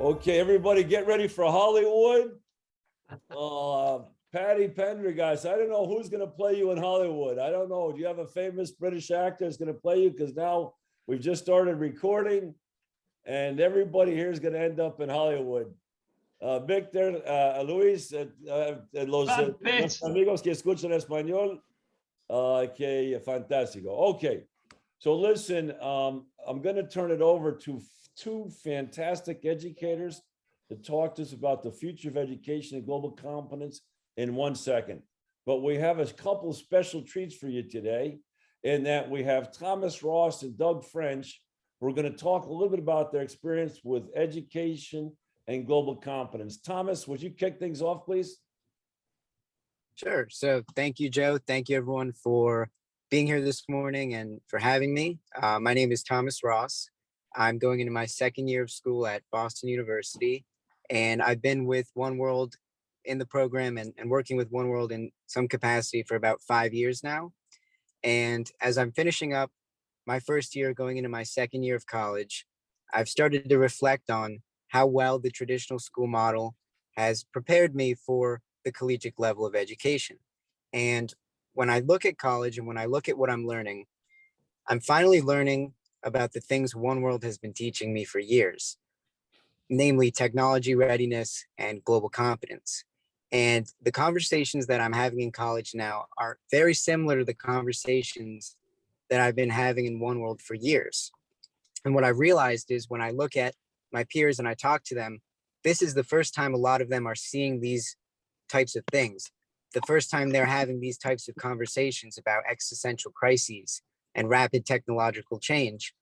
Okay, everybody get ready for Hollywood. Patty Pendergast, I don't know who's going to play you in Hollywood. I don't know. Do you have a famous British actor that's going to play you? Because now we've just started recording and everybody here is going to end up in Hollywood. Victor, Luis, los amigos que escuchan español, que fantástico. Okay, so listen, I'm going to turn it over to two fantastic educators to talk to us about the future of education and global competence in 1 second. But we have a couple special treats for you today, in that we have Thomas Ross and Doug French. We're going to talk a little bit about their experience with education and global competence. Thomas, would you kick things off, please? Sure. So thank you, Joe. Thank you, everyone, for being here this morning and for having me. My name is Thomas Ross. I'm going into my second year of school at Boston University, and I've been with One World in the program and working with One World in some capacity for about 5 years now. And as I'm finishing up my first year going into my second year of college, I've started to reflect on how well the traditional school model has prepared me for the collegiate level of education. And when I look at college and when I look at what I'm learning, I'm finally learning about the things One World has been teaching me for years, namely technology readiness and global competence. And the conversations that I'm having in college now are very similar to the conversations that I've been having in One World for years. And what I realized is when I look at my peers and I talk to them, this is the first time a lot of them are seeing these types of things. The first time they're having these types of conversations about existential crises and rapid technological change.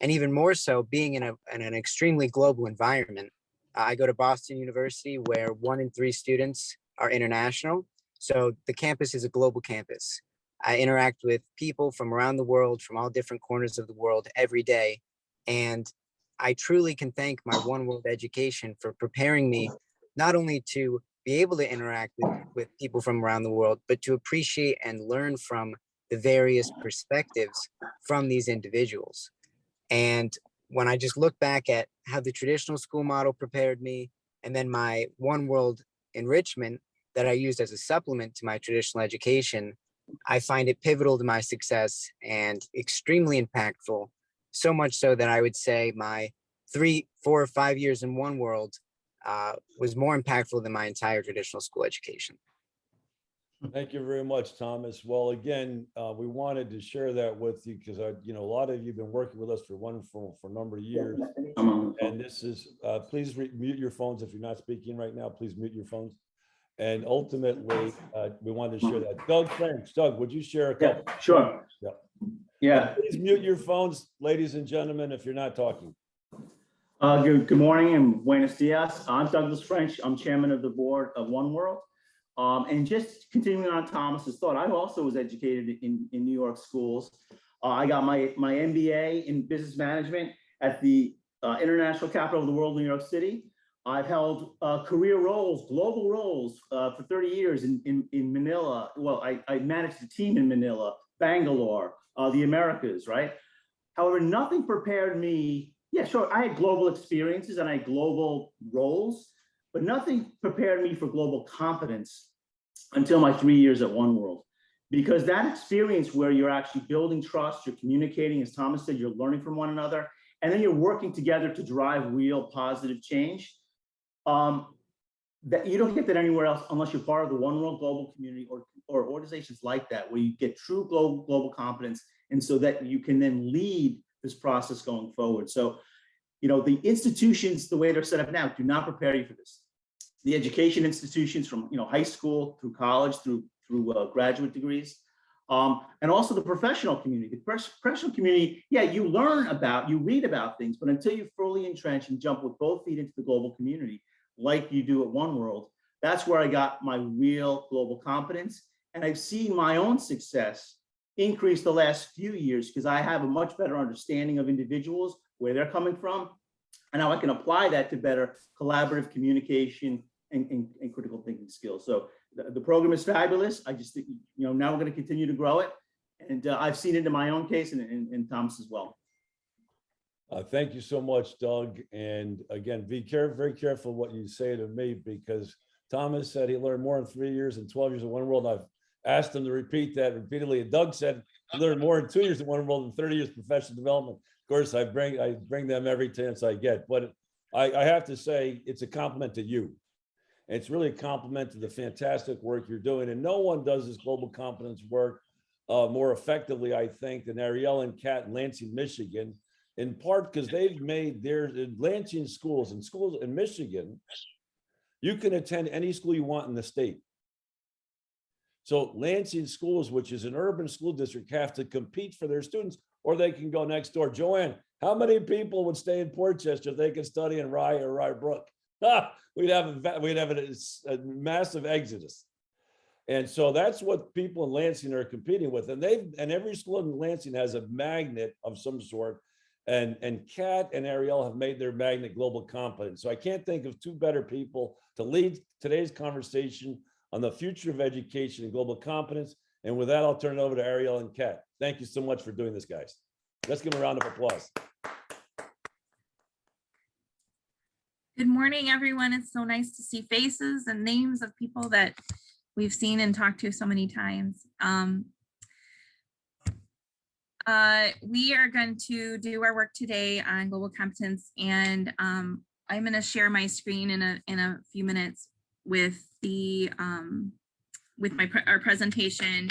And even more so being in an extremely global environment. I go to Boston University where 1 in 3 students are international. So the campus is a global campus. I interact with people from around the world, from all different corners of the world every day. And I truly can thank my One World education for preparing me not only to be able to interact with people from around the world, but to appreciate and learn from the various perspectives from these individuals. And when I just look back at how the traditional school model prepared me, and then my One World enrichment that I used as a supplement to my traditional education, I find it pivotal to my success and extremely impactful. So much so that I would say my 3, 4, or 5 years in One World was more impactful than my entire traditional school education. Thank you very much, Thomas. Well, again, we wanted to share that with you because a lot of you have been working with us for a number of years. And this is, please mute your phones if you're not speaking right now. Please mute your phones. And ultimately, we wanted to share that. Doug French, Doug, would you share a couple? Yeah, sure. Yeah. Please mute your phones, ladies and gentlemen, if you're not talking. Good morning and buenos dias. I'm Douglas French. I'm chairman of the board of One World. And just continuing on Thomas's thought, I also was educated in New York schools. I got my MBA in business management at the international capital of the world, New York City. I've held career roles, global roles for 30 years in Manila. Well, I managed a team in Manila, Bangalore, the Americas, right? However, nothing prepared me. Yeah, sure, I had global experiences and I had global roles, but nothing prepared me for global competence until my 3 years at One World. Because that experience where you're actually building trust, you're communicating, as Thomas said, you're learning from one another, and then you're working together to drive real positive change. That you don't get that anywhere else unless you're part of the One World global community or organizations like that, where you get true global competence, and so that you can then lead this process going forward. So, the institutions, the way they're set up now, do not prepare you for this. The education institutions from high school through college through graduate degrees, and also the professional community. The professional community, yeah, you read about things, but until you fully entrench and jump with both feet into the global community, like you do at One World, that's where I got my real global competence. And I've seen my own success increase the last few years because I have a much better understanding of individuals, where they're coming from, and how I can apply that to better collaborative communication and critical thinking skills. So the program is fabulous. I just think, now we're going to continue to grow it. And I've seen it in my own case and Thomas as well. Thank you so much, Doug. And again, be very careful what you say to me, because Thomas said he learned more in 3 years and 12 years in one world. I've asked him to repeat that repeatedly. And Doug said he learned more in 2 years in one world than 30 years professional development. Of course, I bring them every chance I get. But I have to say, it's a compliment to you. It's really a compliment to the fantastic work you're doing. And no one does this global competence work more effectively, I think, than Ariel and Kat in Lansing, Michigan, in part because they've made their Lansing schools and schools in Michigan, you can attend any school you want in the state. So Lansing schools, which is an urban school district, have to compete for their students, or they can go next door. Joanne, how many people would stay in Portchester if they could study in Rye or Rye Brook? We'd have a massive exodus. And so that's what people in Lansing are competing with. And every school in Lansing has a magnet of some sort. And Kat and Ariel have made their magnet global competence. So I can't think of two better people to lead today's conversation on the future of education and global competence. And with that, I'll turn it over to Ariel and Kat. Thank you so much for doing this, guys. Let's give them a round of applause. Good morning, everyone. It's so nice to see faces and names of people that we've seen and talked to so many times. We are going to do our work today on global competence, and I'm going to share my screen in a few minutes with our presentation.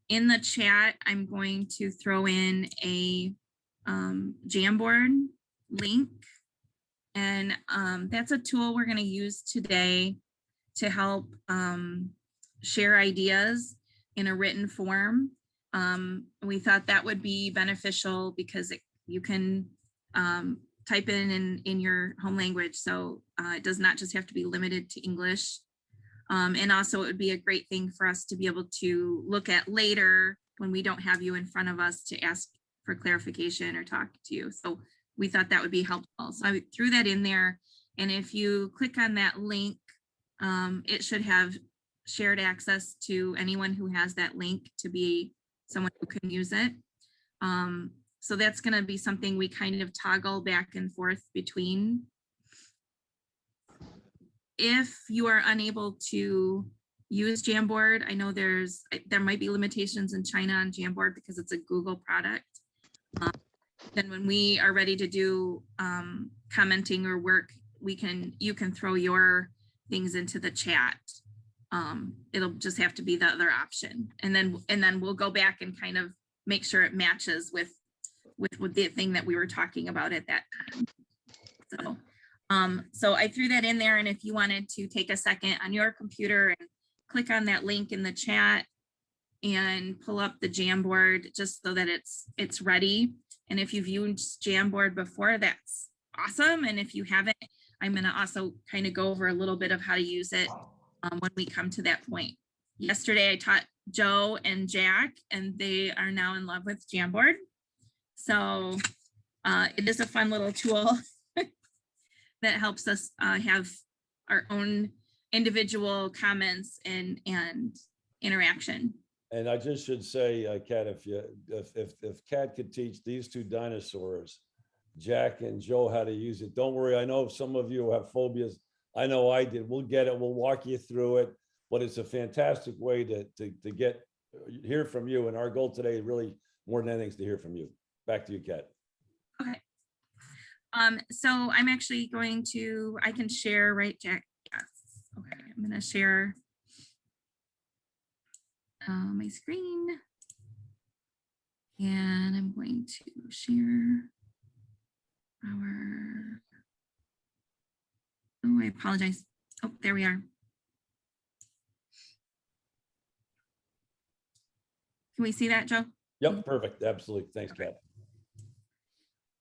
In the chat, I'm going to throw in a Jamboard link, and that's a tool we're going to use today to help share ideas in a written form. We thought that would be beneficial because you can type in your home language, so it does not just have to be limited to English. And also it would be a great thing for us to be able to look at later when we don't have you in front of us to ask for clarification or talk to you. So we thought that would be helpful. So I threw that in there. And if you click on that link, it should have shared access to anyone who has that link to be someone who can use it. So that's going to be something we kind of toggle back and forth between. If you are unable to use Jamboard, I know there might be limitations in China on Jamboard because it's a Google product. Then when we are ready to do commenting or work, you can throw your things into the chat. It'll just have to be the other option, and then we'll go back and kind of make sure it matches with the thing that we were talking about at that time. So I threw that in there, and if you wanted to take a second on your computer and click on that link in the chat and pull up the Jamboard just so that it's ready. And if you've used Jamboard before, that's awesome. And if you haven't, I'm going to also kind of go over a little bit of how to use it when we come to that point. Yesterday, I taught Joe and Jack, and they are now in love with Jamboard. So it is a fun little tool that helps us have our own individual comments and interaction. And I just should say, Kat, if Kat could teach these two dinosaurs, Jack and Joe, how to use it, don't worry. I know some of you have phobias. I know I did. We'll get it. We'll walk you through it. But it's a fantastic way to hear from you. And our goal today, really more than anything, is to hear from you. Back to you, Kat. Okay. So I'm actually I can share, right, Jack? Yes. Okay. I'm going to share my screen, and I'm going to share I apologize. Oh, there we are. Can we see that, Joe? Yep, perfect. Absolutely. Thanks, Kat.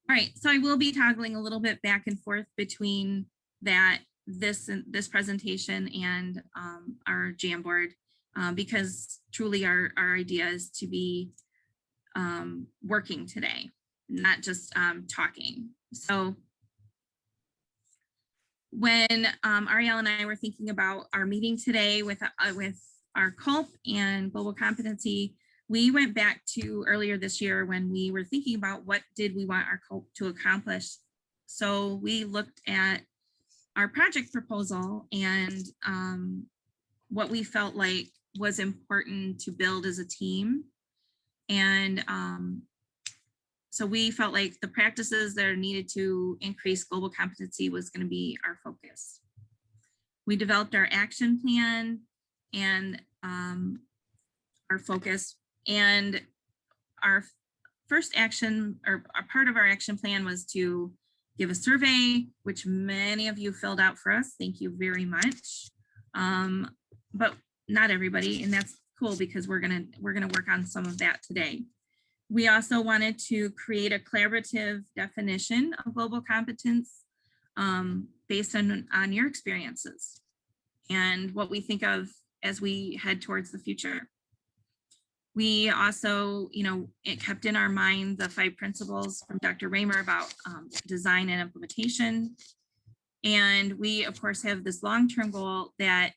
All right, so I will be toggling a little bit back and forth between this presentation and our Jamboard, because truly our idea is to be working today, not just talking. So when Ariel and I were thinking about our meeting today with our COLP and global competency, we went back to earlier this year when we were thinking about what did we want our COLP to accomplish. So we looked at our project proposal and what we felt like was important to build as a team. And so we felt like the practices that are needed to increase global competency was going to be our focus. We developed our action plan and our focus, and our first action, or a part of our action plan, was to give a survey, which many of you filled out for us. Thank you very much. But not everybody, and that's cool because we're gonna work on some of that today. We also wanted to create a collaborative definition of global competence based on your experiences and what we think of as we head towards the future. We also, it kept in our mind the 5 principles from Dr. Raymer about design and implementation. And we, of course, have this long-term goal that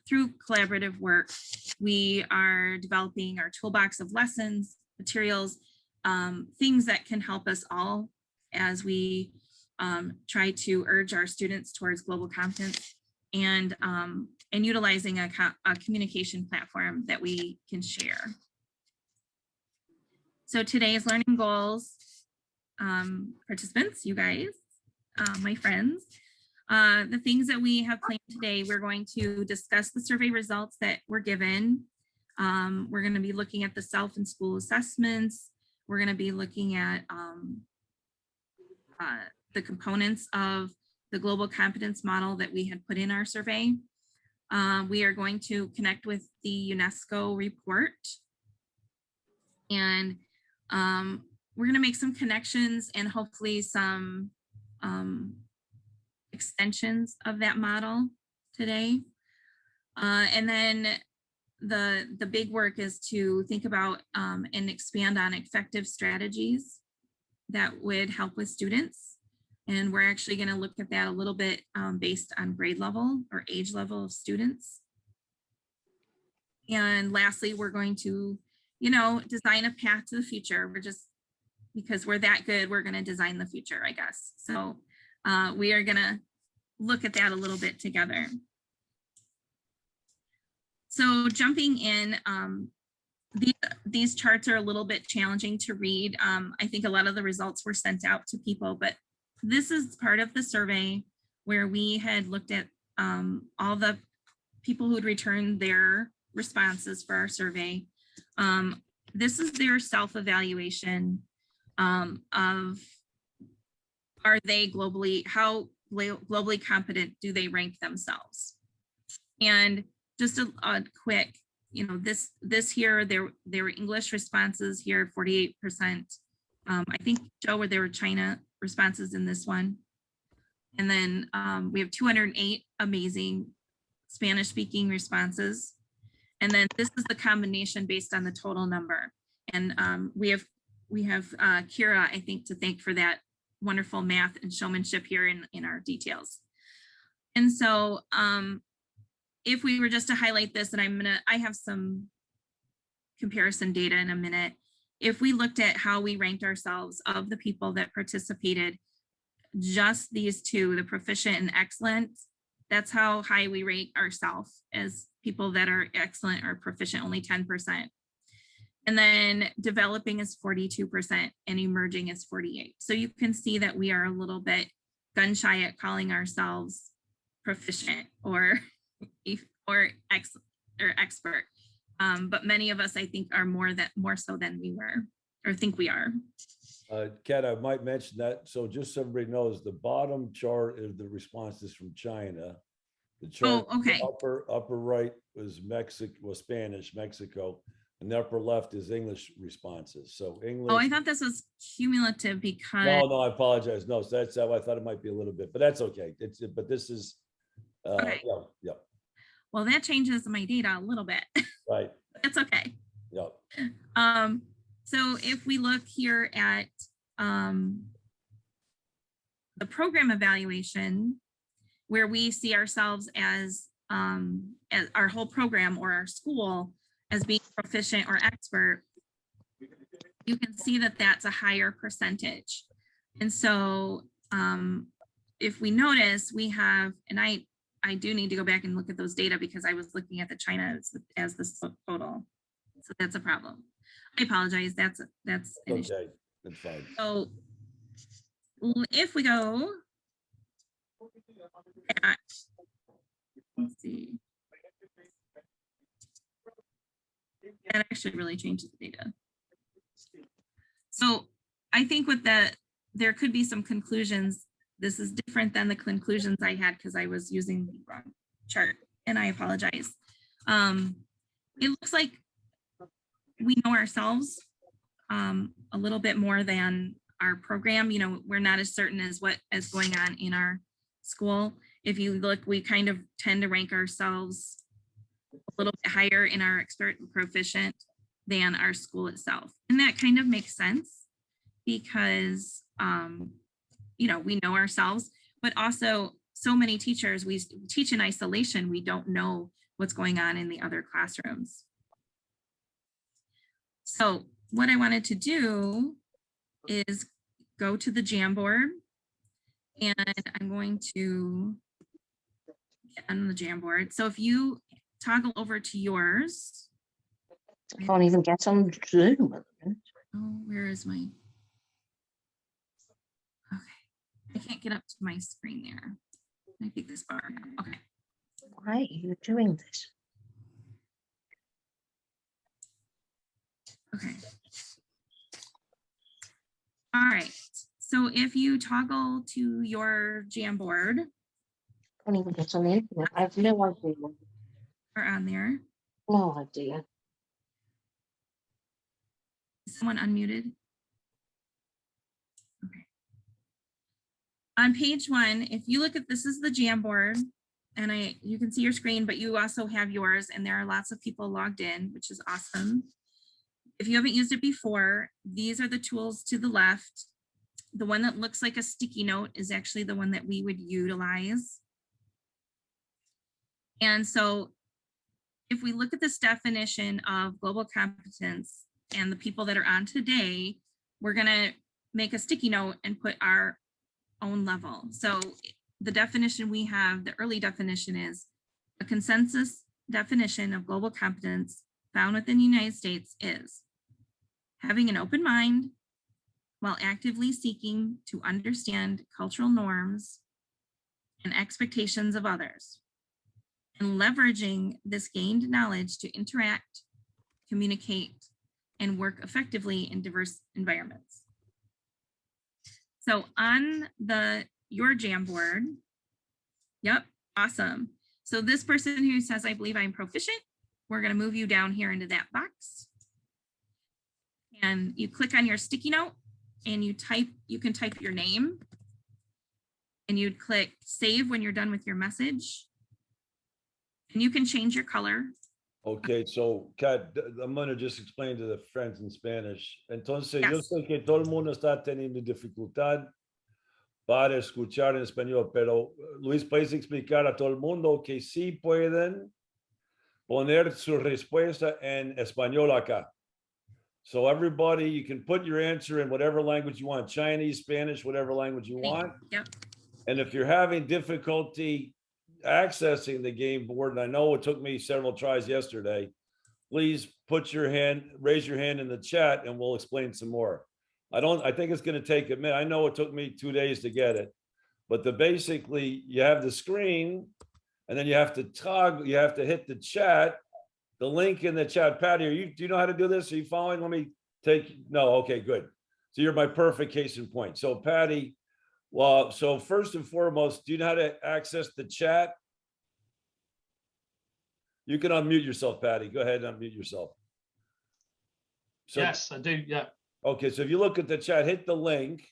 through collaborative work, we are developing our toolbox of lessons, materials, things that can help us all as we try to urge our students towards global competence, and utilizing a communication platform that we can share. So today's learning goals, participants, you guys, my friends, the things that we have planned today, we're going to discuss the survey results that were given. We're going to be looking at the self and school assessments. We're going to be looking at the components of the global competence model that we had put in our survey. We are going to connect with the UNESCO report, and we're going to make some connections and hopefully some extensions of that model today. And then the big work is to think about and expand on effective strategies that would help with students. And we're actually going to look at that a little bit based on grade level or age level of students. And lastly, we're going to, design a path to the future. We're just, because we're that good, we're going to design the future, I guess. So we are going to look at that a little bit together. So jumping in, these charts are a little bit challenging to read. I think a lot of the results were sent out to people, but this is part of the survey where we had looked at all the people who had returned their responses for our survey. This is their self-evaluation of, are they how globally competent do they rank themselves? And just a quick, this here, there were English responses here, 48%. I think, Joe, there were China responses in this one. And then we have 208 amazing Spanish speaking responses. And then this is the combination based on the total number. And we have Kira, I think, to thank for that wonderful math and showmanship here in our details. And so if we were just to highlight this, and I have some comparison data in a minute. If we looked at how we ranked ourselves of the people that participated, just these two, the proficient and excellent, that's how high we rate ourselves as people that are excellent or proficient, only 10%. And then developing is 42% and emerging is 48%. So you can see that we are a little bit gun shy at calling ourselves proficient or excellent or expert. But many of us, I think, are more so than we were, or think we are. Kat, I might mention that. So just so everybody knows, the bottom chart is the responses from China. The chart, okay. The upper right was Spanish, Mexico, and the upper left is English responses. So English. Oh, I thought this was cumulative because. No, I apologize. No, so that's how I thought it might be a little bit, but that's okay. But this is, okay. Yeah. Well, that changes my data a little bit. Right. It's okay. Yep. So if we look here at the program evaluation, where we see ourselves as our whole program or our school as being proficient or expert, you can see that that's a higher percentage. And so if we notice, we have, and I do need to go back and look at those data because I was looking at the China as the total. So that's a problem. I apologize. That's an issue. Okay, that's fine. So if we go back, let's see. That actually really changes the data. So I think with that, there could be some conclusions. This is different than the conclusions I had because I was using the wrong chart, and I apologize. It looks like we know ourselves a little bit more than our program. You know, we're not as certain as what is going on in our school. If you look, we kind of tend to rank ourselves a little bit higher in our expert and proficient than our school itself. And that kind of makes sense because, you know, we know ourselves, but also so many teachers, we teach in isolation. We don't know what's going on in the other classrooms. So what I wanted to do is go to the Jamboard, and I'm going to get on the Jamboard. So if you toggle over to yours. I can't even get on Zoom at the minute. Oh, where is my? Okay, I can't get up to my screen there. I think this bar. Okay. Why are you doing this? Okay. All right. So if you toggle to your Jamboard I can't even get on the internet. I have no idea. or on there, No idea. is someone unmuted? Okay. On page 1, if you look at, this is the Jamboard, and you can see your screen, but you also have yours, and there are lots of people logged in, which is awesome. If you haven't used it before, these are the tools to the left. The one that looks like a sticky note is actually the one that we would utilize. And so if we look at this definition of global competence and the people that are on today, we're going to make a sticky note and put our own level. So the definition we have, the early definition is a consensus definition of global competence found within the United States is having an open mind while actively seeking to understand cultural norms and expectations of others, and leveraging this gained knowledge to interact, communicate, and work effectively in diverse environments. So on your Jamboard, yep, awesome. So this person who says, I believe I'm proficient, we're going to move you down here into that box. And you click on your sticky note and you can type your name, and you'd click save when you're done with your message. And you can change your color. Okay, so Kat, I'm gonna just explain to the friends in Spanish. Entonces, yo Yes. sé que todo el mundo está teniendo dificultad para escuchar en español, pero Luis, ¿puedes explicar a todo el mundo que sí pueden poner su respuesta en español acá? So everybody, you can put your answer in whatever language you want, Chinese, Spanish, whatever language you want. Yep. And if you're having difficulty accessing the game board, and I know it took me several tries yesterday, please raise your hand in the chat and we'll explain some more. I think it's going to take a minute. I know it took me 2 days to get it, but basically you have the screen and then you have to hit the chat, the link in the chat. Patty, do you know how to do this? Are you following? No, okay, good. So you're my perfect case in point. So Patty, well, so first and foremost, do you know how to access the chat? You can unmute yourself, Patty. Go ahead and unmute yourself. So, yes, I do. Yeah. okay, so if you look at the chat, hit the link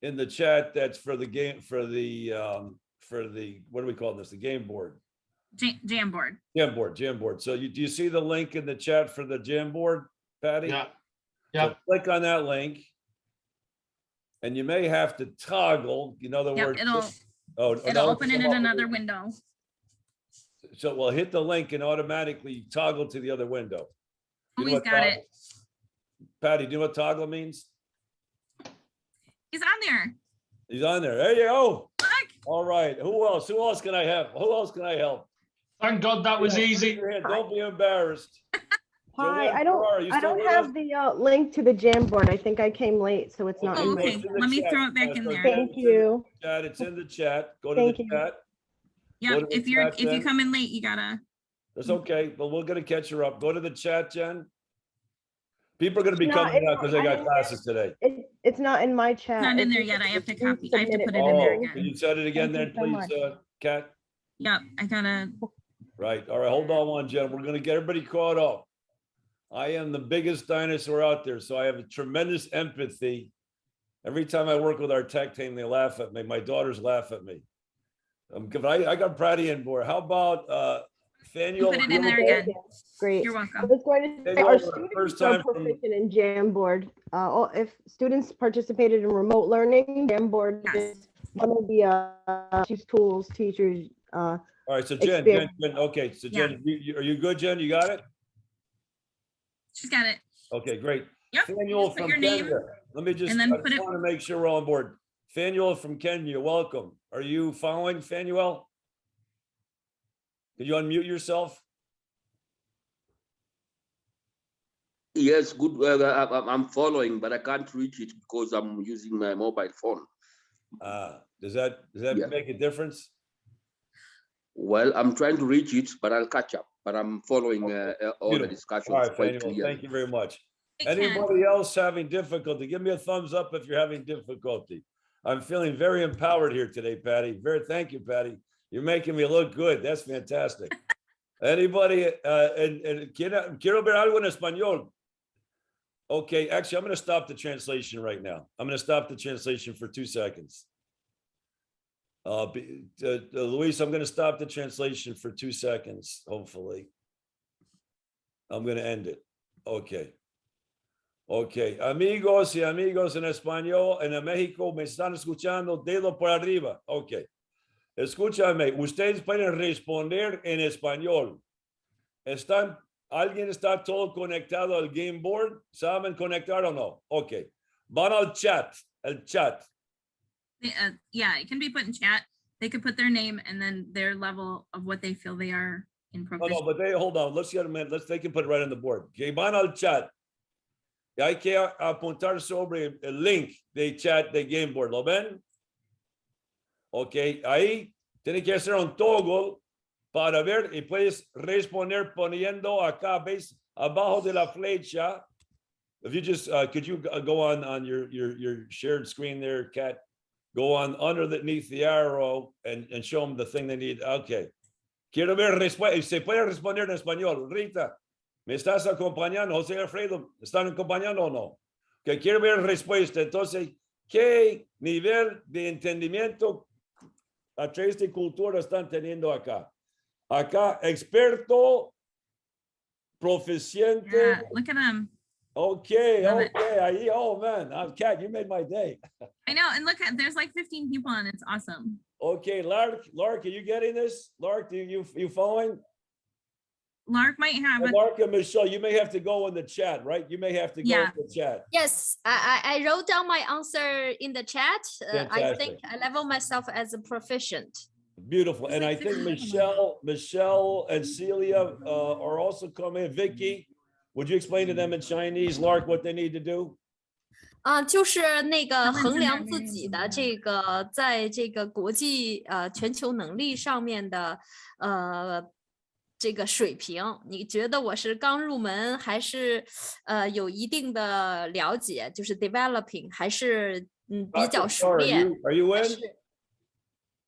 in the chat that's for the game, for the what do we call this? The game board. Jamboard. Jamboard. So do you see the link in the chat for the Jamboard, Patty? Yeah. Yeah. So click on that link. And you may have to toggle, in other words. It'll open it in another window. So well, hit the link and automatically toggle to the other window. You know Always what got toggle- it. Patty, do you know what toggle means? He's on there. He's on there. There you go. Look. All right. Who else? Who else can I have? Who else can I help? Thank God that was Yeah, raise easy. your hand. Don't be embarrassed. Hi, Joanne I Farrar, you don't still with have us? the link to the Jamboard. I think I came late, so it's not Okay, in Oh, my. okay. it's in the Let me chat. throw it back in So there. Jen, Thank it's in the you. Chat, it's in the chat. Go to Thank the you. chat. Yeah, to the if you're chat, if you Jen. come in late, you gotta. That's okay, but we're gonna catch her up. Go to the chat, Jen. People are gonna be No, coming it's out not- because they I got didn't classes today. It's not in my chat. Not in If there you yet. I have to could copy. I have to resubmit it put it for in there Oh, me. can again. you set it again Thank then, you so please, much. Kat? Yep, I gotta. Right, all right, hold on one, Jen. We're gonna get everybody caught up. I am the biggest dinosaur out there, so I have a tremendous empathy. Every time I work with our tech team, they laugh at me. My daughters laugh at me. I got Pratty in board. How about Faniel? Put it in there again. Great. You're I welcome. was going to say, Daniel, our first students are time from- proficient in Jamboard. If students participated in remote learning, Jamboard Yes. is one of the tools teachers. All right, so Jen, experience. okay, so Jen, are you good, Jen? You got it? She's got it. Okay, great. Yep. Fanuel Just put from your name Kenya. Let me just, and then I put just it- want to make sure we're all on board. Fanuel from Kenya, welcome. Are you following, Fanuel? Can you unmute yourself? Yes, good. I'm following, but I can't reach it because I'm using my mobile phone. Does that Yeah. make a difference? Well, I'm trying to reach it, but I'll catch up. But I'm following all the Beautiful. discussions All right, quite Fanuel, clearly. thank you very much. Hey, Ken. Anybody else having difficulty? Give me a thumbs up if you're having difficulty. I'm feeling very empowered here today, Patty. Thank you, Patty. You're making me look good. That's fantastic. Anybody, quiero ver algo en español. Okay, actually, I'm going to stop the translation right now. I'm going to stop the translation for 2 seconds. Luis, I'm going to stop the translation for 2 seconds, hopefully. I'm going to end it. Okay. Ok, amigos y amigos en español, en México me están escuchando, dedo por arriba. Ok, escúchame, ustedes pueden responder en español. ¿Alguien está todo conectado al game board? ¿Saben conectar o no? Ok, van al chat, el chat. Yeah, it can be put in chat. They could put their name and then their level of what they feel they are in Oh, proficiency. no, but hold on, let's get a minute, they can put it right on the board. Ok, van al chat. Y hay que apuntar sobre el link de chat de Gameboard. ¿Lo ven? Ok, ahí tiene que hacer un toggle para ver y puedes responder poniendo acá, ¿ves? Abajo de la flecha. If you just, could you go on your shared screen there, Kat? Go on underneath the arrow and show them the thing they need. Okay. Quiero ver respuesta. Se puede responder en español. Rita. ¿Me estás acompañando? José Alfredo, ¿están acompañando o no? Que quiero ver respuesta. Entonces, ¿qué nivel de entendimiento a través de cultura están teniendo acá? Acá, experto, proficiente. Yeah, look at them. Okay, Love it. okay. Ahí, oh man, Kat, you made my day. I know, and look at there's like 15 people on. It's awesome. Okay, Lark, are you getting this? Lark, you following? Lark might have a Mark and Michelle, you may have to go in the chat, right? You may have to go Yeah. in the chat. Yes, I wrote down my answer in the chat. I think Fantastic. I level myself as a proficient. Beautiful. There's And I like think 15 people. Michelle and Celia are also coming. Vicky, would you explain to them in Chinese, Lark, what they need to do? 就是那个他们衡量真的没自己的有这个在这个国际全球能力上面的这个水平，你觉得我是刚入门，还是有一定的了解，就是 developing，还是比较 Dr. 熟 Farr, 练？ are you 还 in? 是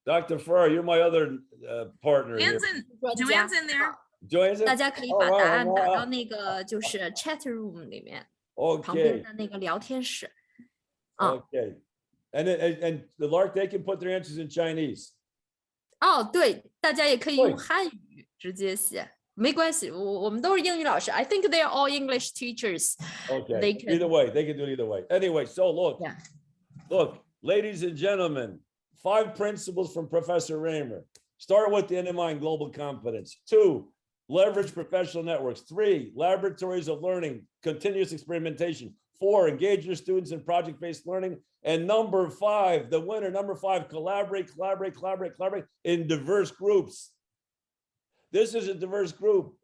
Dr. Farr, you're my other partner here. Joanne's in there. Joanne's in? 大家可以 Oh, 把 wow, 答案 wow. 打到那个就是 chat room 里面旁边 Okay, 的那个聊天室。 okay. And the Lark, they can put their answers in Chinese. 哦，对，大家也可以对用汉语直接写，没关系，我们都是英语老师。I think they are all English teachers. Okay, They can- either way, they can do it either way. Anyway, so Yeah. look, ladies and gentlemen, 5 principles from Professor Raymer. Start with the end in mind, global competence. 2, leverage professional networks. 3, laboratories of learning, continuous experimentation. 4, engage your students in project-based learning. And number 5, the winner, number 5, collaborate in diverse groups. This is a diverse group.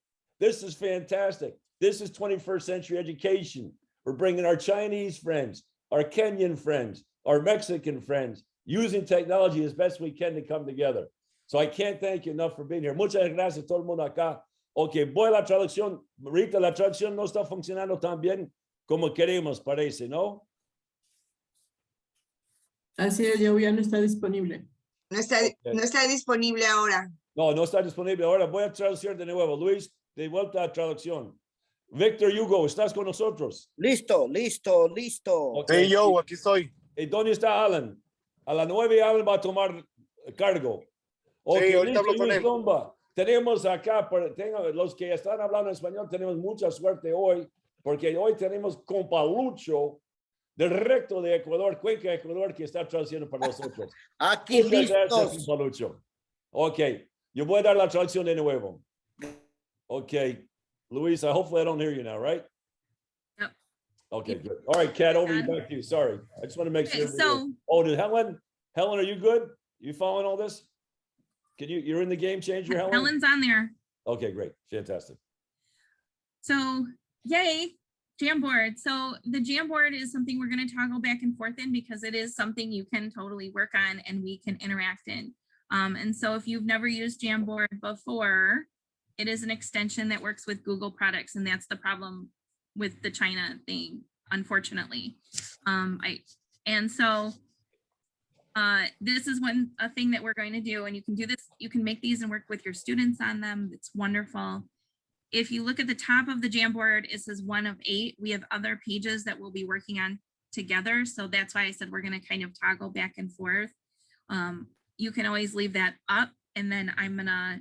This is fantastic. This is 21st century education. We're bringing our Chinese friends, our Kenyan friends, our Mexican friends, using technology as best we can to come together. So I can't thank you enough for being here. Muchas gracias a todo el mundo acá. Ok, voy a la traducción. Rita, la traducción no está funcionando tan bien como queremos, parece, ¿no? Así es, ya no está disponible. No está disponible ahora. No, no está disponible. Ahora voy a traducir de nuevo. Luis, de vuelta a traducción. Víctor Hugo, ¿estás con nosotros? Listo. Okay. Sí, yo, aquí estoy. ¿Y dónde está Alan? A las 9 Alan va a tomar cargo. Okay, Sí, ahorita listo, hablo con Luis él. Zumba. Tenemos acá, los que están hablando español, tenemos mucha suerte hoy, porque hoy tenemos compa Lucho del recto de Ecuador, Cuenca, Ecuador, que está traduciendo para nosotros. Aquí Muchas gracias, listos. compa Lucho. Ok, yo voy a dar la traducción de nuevo. Okay, Luis, hopefully I don't hear you now, right? Yep. Okay, good. All right, Kat, over you, back to you. Sorry. I just want to make sure. Okay, so- Oh, did Helen, are you good? You following all this? You're in the game changer, Helen? Helen's on there. Okay, great. Fantastic. So yay, Jamboard. So the Jamboard is something we're going to toggle back and forth in because it is something you can totally work on and we can interact in. And so if you've never used Jamboard before, it is an extension that works with Google products. And that's the problem with the China thing, unfortunately. This is a thing that we're going to do, and you can do this, you can make these and work with your students on them. It's wonderful. If you look at the top of the Jamboard, it says 1 of 8. We have other pages that we'll be working on together. So that's why I said we're going to kind of toggle back and forth. You can always leave that up, and then I'm going to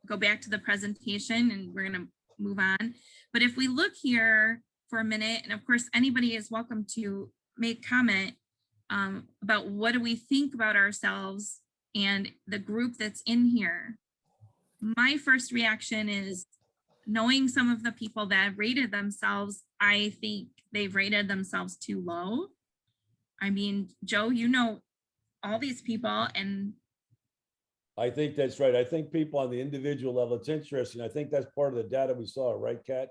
go back to the presentation and we're going to move on. But if we look here for a minute, and of course, anybody is welcome to make comment about what do we think about ourselves and the group that's in here. My first reaction is, knowing some of the people that have rated themselves, I think they've rated themselves too low. I mean, Joe, you know all these people, and I think that's right. I think people on the individual level, it's interesting. I think that's part of the data we saw, right, Kat?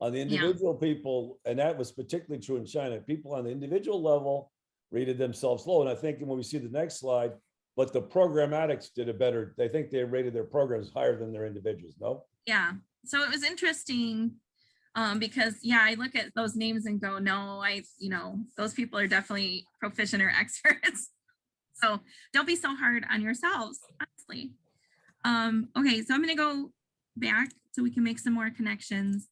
On the individual people, and that was particularly true in China, people on the individual level rated themselves low. And I think when we see the next slide, but the programmatics did a better, they think they rated their programs higher than their individuals, no? yeah. So it was interesting because, yeah, I look at those names and go, no, those people are definitely proficient or experts. So don't be so hard on yourselves, honestly. Okay, so I'm going to go back so we can make some more connections.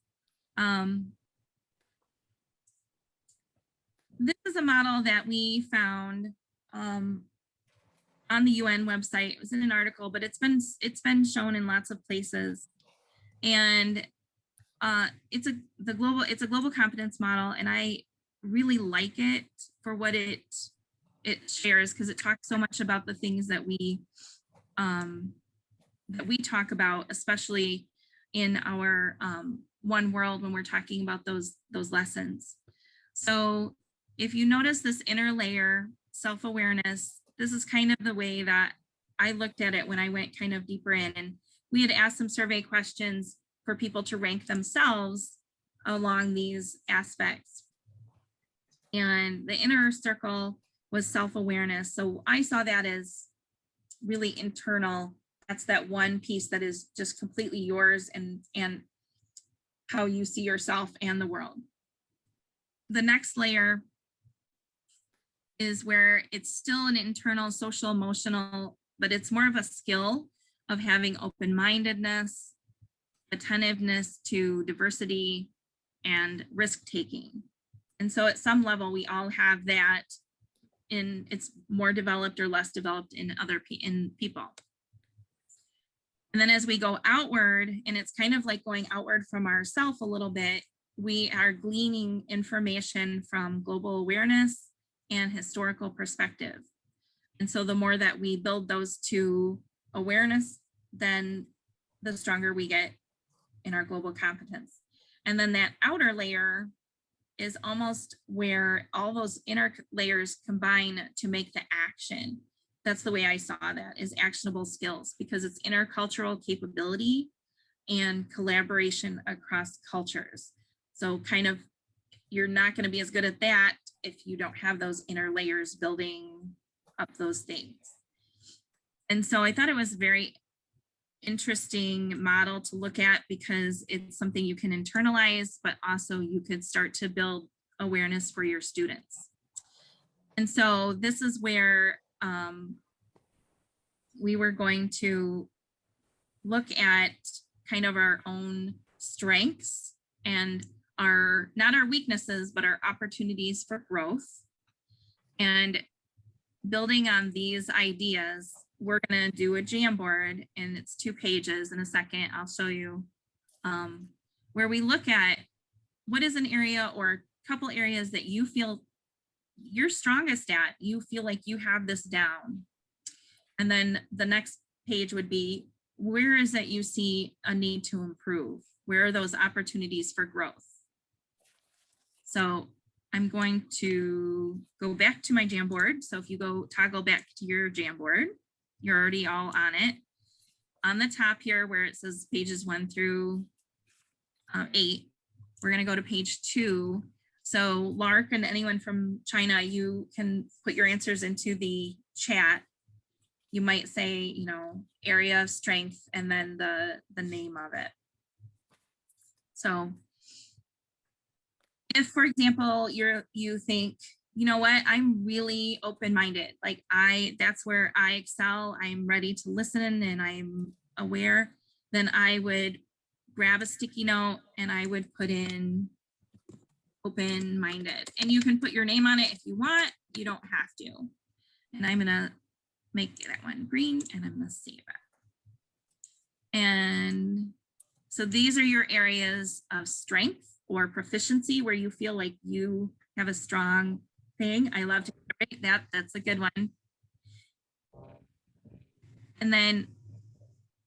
This is a model that we found on the UN website. It was in an article, but it's been shown in lots of places. And it's a global competence model, and I really like it for what it shares, because it talks so much about the things that we talk about, especially in our One World when we're talking about those lessons. So if you notice this inner layer, self-awareness, this is kind of the way that I looked at it when I went kind of deeper in, and we had asked some survey questions for people to rank themselves along these aspects. And the inner circle was self-awareness. So I saw that as really internal. That's that one piece that is just completely yours and how you see yourself and the world. The next layer is where it's still an internal social emotional, but it's more of a skill of having open-mindedness, attentiveness to diversity, and risk-taking. And so at some level, we all have that. It's more developed or less developed in people. And then as we go outward, and it's kind of like going outward from ourselves a little bit, we are gleaning information from global awareness and historical perspective. And so the more that we build those two awareness, then the stronger we get in our global competence. And then that outer layer is almost where all those inner layers combine to make the action. That's the way I saw that, is actionable skills, because it's intercultural capability and collaboration across cultures. So kind of, you're not going to be as good at that if you don't have those inner layers building up those things. And so I thought it was very interesting model to look at, because it's something you can internalize, but also you could start to build awareness for your students. And so this is where we were going to look at kind of our own strengths and our, not our weaknesses, but our opportunities for growth. And building on these ideas, we're going to do a Jamboard, and it's 2 pages. In a second, I'll show you where we look at what is an area or a couple areas that you feel you're strongest at. You feel like you have this down. And then the next page would be, where is it you see a need to improve? Where are those opportunities for growth? So I'm going to go back to my Jamboard. So if you go toggle back to your Jamboard, you're already all on it. On the top here where it says pages 1 through 8, we're going to go to page 2. So Lark and anyone from China, you can put your answers into the chat. You might say, you know, area of strength and then the name of it. So if, for example, you think, you know what, I'm really open-minded, like that's where I excel, I'm ready to listen and I'm aware, then I would grab a sticky note and I would put in open-minded. And you can put your name on it if you want, you don't have to. And I'm gonna make that one green and I'm gonna save it. And so these are your areas of strength or proficiency where you feel like you have a strong thing. I love to iterate that. That's a good one. And then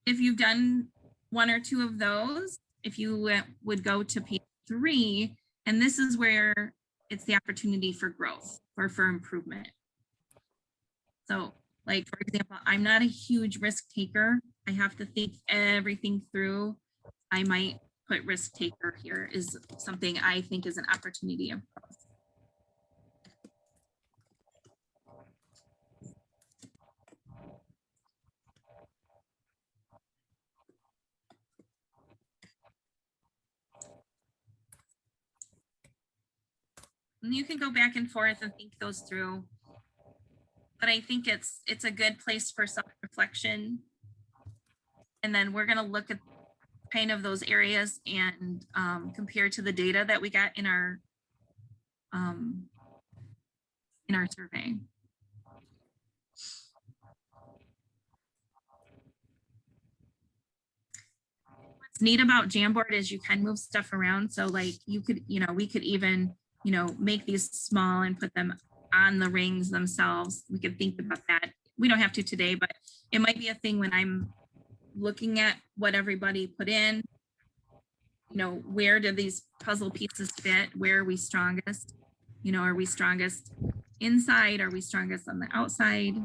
if you've done 1 or 2 of those, if you would go to page 3, and this is where it's the opportunity for growth or for improvement. So like, for example, I'm not a huge risk taker. I have to think everything through. I might put risk taker here is something I think is an opportunity of growth. And you can go back and forth and think those through. But I think it's a good place for self-reflection. And then we're going to look at kind of those areas and compare to the data that we got in our survey. What's neat about Jamboard is you can move stuff around. So like you could, you know, we could even, you know, make these small and put them on the rings themselves. We could think about that. We don't have to today, but it might be a thing when I'm looking at what everybody put in, you know, where do these puzzle pieces fit? Where are we strongest? You know, are we strongest inside? Are we strongest on the outside?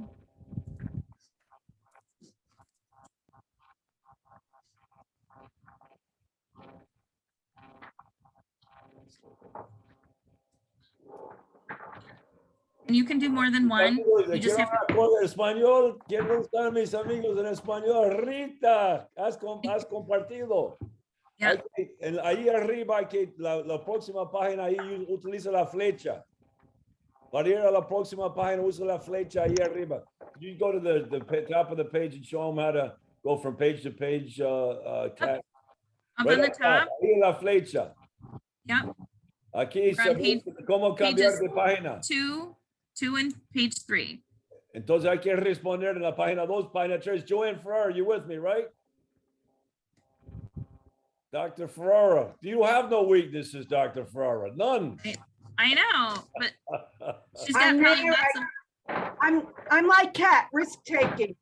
And you can do more than one. You just have to... español. Quiero estar mis amigos en español. Rita, has compartido. Yeah. Ahí arriba hay que la próxima página ahí utiliza la flecha. Para ir a la próxima página usa la flecha ahí arriba. You go to the top of the page and show them how to go from page to page. Up right on the top. Ahí la flecha. Yep. Aquí se Page, cómo cambiar de página. 2 and page 3. Entonces hay que responder en la página 2, página 3. Joanne Ferrara, you with me, right? Dr. Ferrara, you have no weaknesses, Dr. Ferrara, none. I know, but she's got probably lots of... I'm like Kat, risk taking.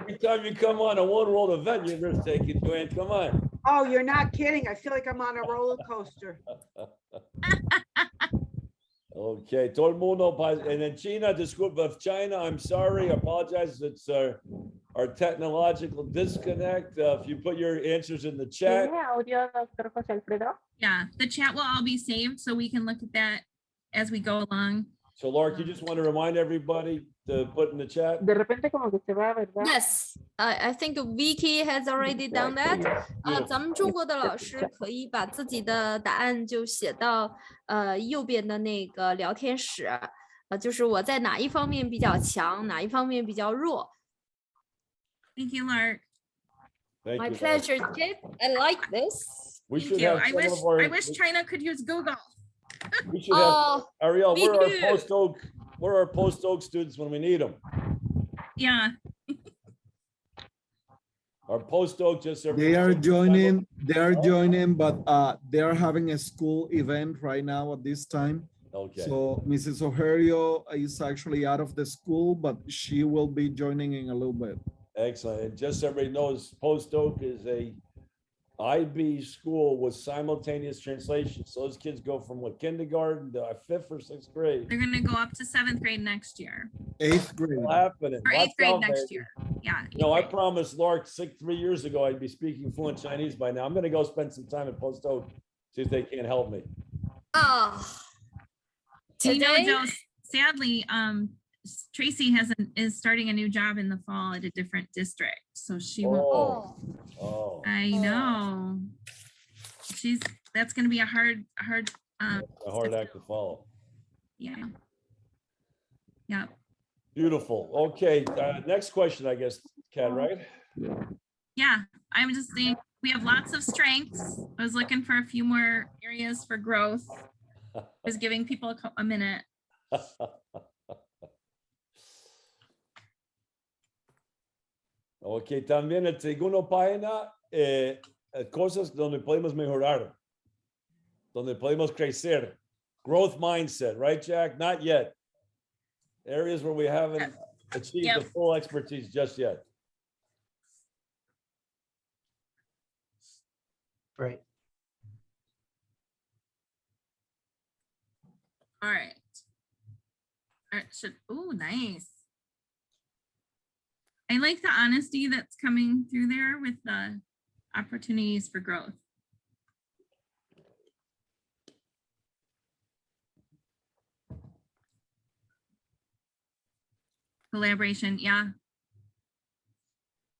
Every time you come on a One World event, you're risk-taking, Joanne, come on. Oh, you're not kidding. I feel like I'm on a roller coaster. Okay, todo el mundo, and then China, disculpa of China, I'm sorry, apologize, it's our technological disconnect. If you put your answers in the chat. Yeah, the chat will all be saved so we can look at that as we go along. So Lark, you just want to remind everybody to put in the chat? Yes, I think Vicky has already done that. 咱们中国的老师可以把自己的答案就写到右边的那个聊天室，就是我在哪一方面比较强，哪一方面比较弱。Thank you, Lark. Thank My you, pleasure, Chip. I like this. We Thank should you. have I some wish of our. I wish China could use Google. We should have Ariel. me Where are too. our post-oak? Where are our post-oak students when we need them? Yeah. Our post-oak just. They are joining. They are joining, but they are having a school event right now at this time. Okay. So Mrs. O'Hario is actually out of the school, but she will be joining in a little bit. Excellent. And just so everybody knows, Post-Oak is a IB school with simultaneous translation. So those kids go from what, kindergarten to 5th or 6th grade. They're gonna go up to 7th grade next year. 8th grade. Happening. Or 8th Watch grade out, next baby. year. Yeah. You know, I promised Lark 3 years ago I'd be speaking fluent Chinese by now. I'm going to go spend some time at Post-Oak, see if they can't help me. Oh. You know, Today? Joe, sadly, Tracy is starting a new job in the fall at a different district, so she won't. Oh. I know. That's going to be a hard A hard act to follow. Yeah. Yeah. Beautiful. Okay. Next question, I guess, Kat, right? Yeah. I'm just saying we have lots of strengths. I was looking for a few more areas for growth. I was giving people a minute. Ok, también el segundo página, cosas donde podemos mejorar, donde podemos crecer. Growth mindset, right, Jack? Not yet. Areas where we haven't achieved the full expertise just yet. Right. All right. All right. Oh, nice. I like the honesty that's coming through there with the opportunities for growth. Collaboration, yeah.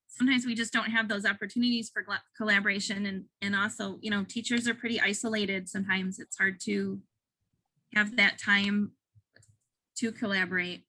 Sometimes we just don't have those opportunities for collaboration, and also, you know, teachers are pretty isolated. Sometimes it's hard to have that time to collaborate.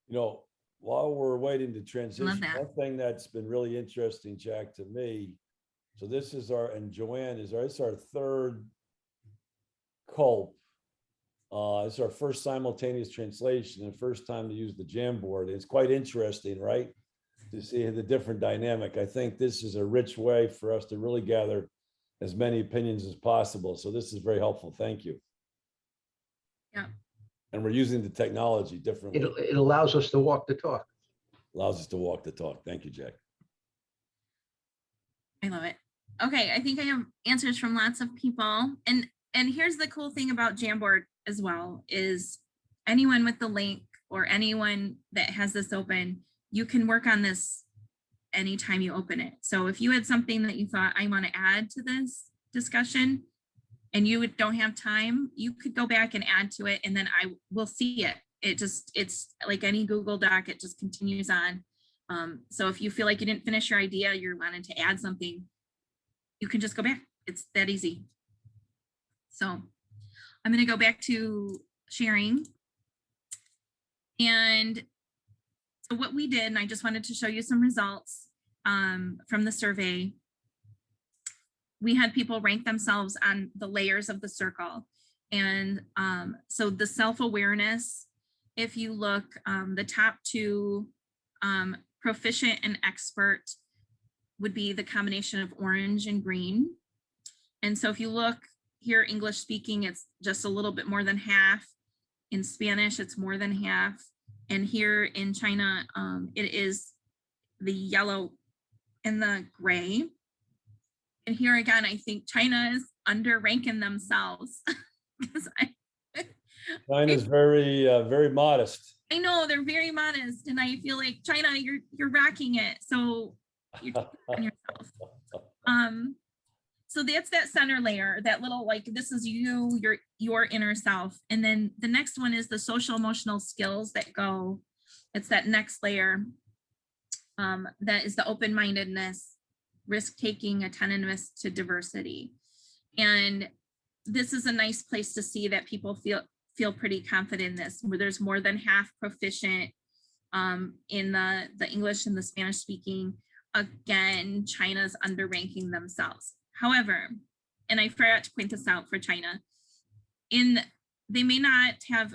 You know, while we're waiting to transition, that. one thing that's been really interesting, Jack, to me. So this is and Joanne it's our third COLP. It's our first simultaneous translation and first time to use the Jamboard. It's quite interesting, right? To see the different dynamic. I think this is a rich way for us to really gather as many opinions as possible. So this is very helpful. Thank you. Yeah. And we're using the technology differently. It allows us to walk the talk. Allows us to walk the talk. Thank you, Jack. I love it. Okay, I think I have answers from lots of people. And here's the cool thing about Jamboard as well is anyone with the link or anyone that has this open, you can work on this anytime you open it. So if you had something that you thought I want to add to this discussion and you don't have time, you could go back and add to it and then I will see it. It's like any Google Doc, it just continues on. So if you feel like you didn't finish your idea, you're wanting to add something, you can just go back. It's that easy. So I'm going to go back to sharing. And so what we did, and I just wanted to show you some results from the survey. We had people rank themselves on the layers of the circle. And so the self-awareness if you look, the top two, proficient and expert would be the combination of orange and green. And so if you look here, English speaking, it's just a little bit more than half. In Spanish, it's more than half. And here in China, it is the yellow and the gray. And here again, I think China is underranking themselves. China's very, very modest. I know they're very modest, and I feel like China, you're rocking it. So you're on yourself. So that's that center layer, that little, like, this is you, your inner self. And then the next one is the social emotional skills that go, it's that next layer. That is the open-mindedness, risk-taking, attentiveness to diversity. And this is a nice place to see that people feel pretty confident in this, where there's more than half proficient in the English and the Spanish speaking. Again, China's underranking themselves. However, and I forgot to point this out for China, they may not have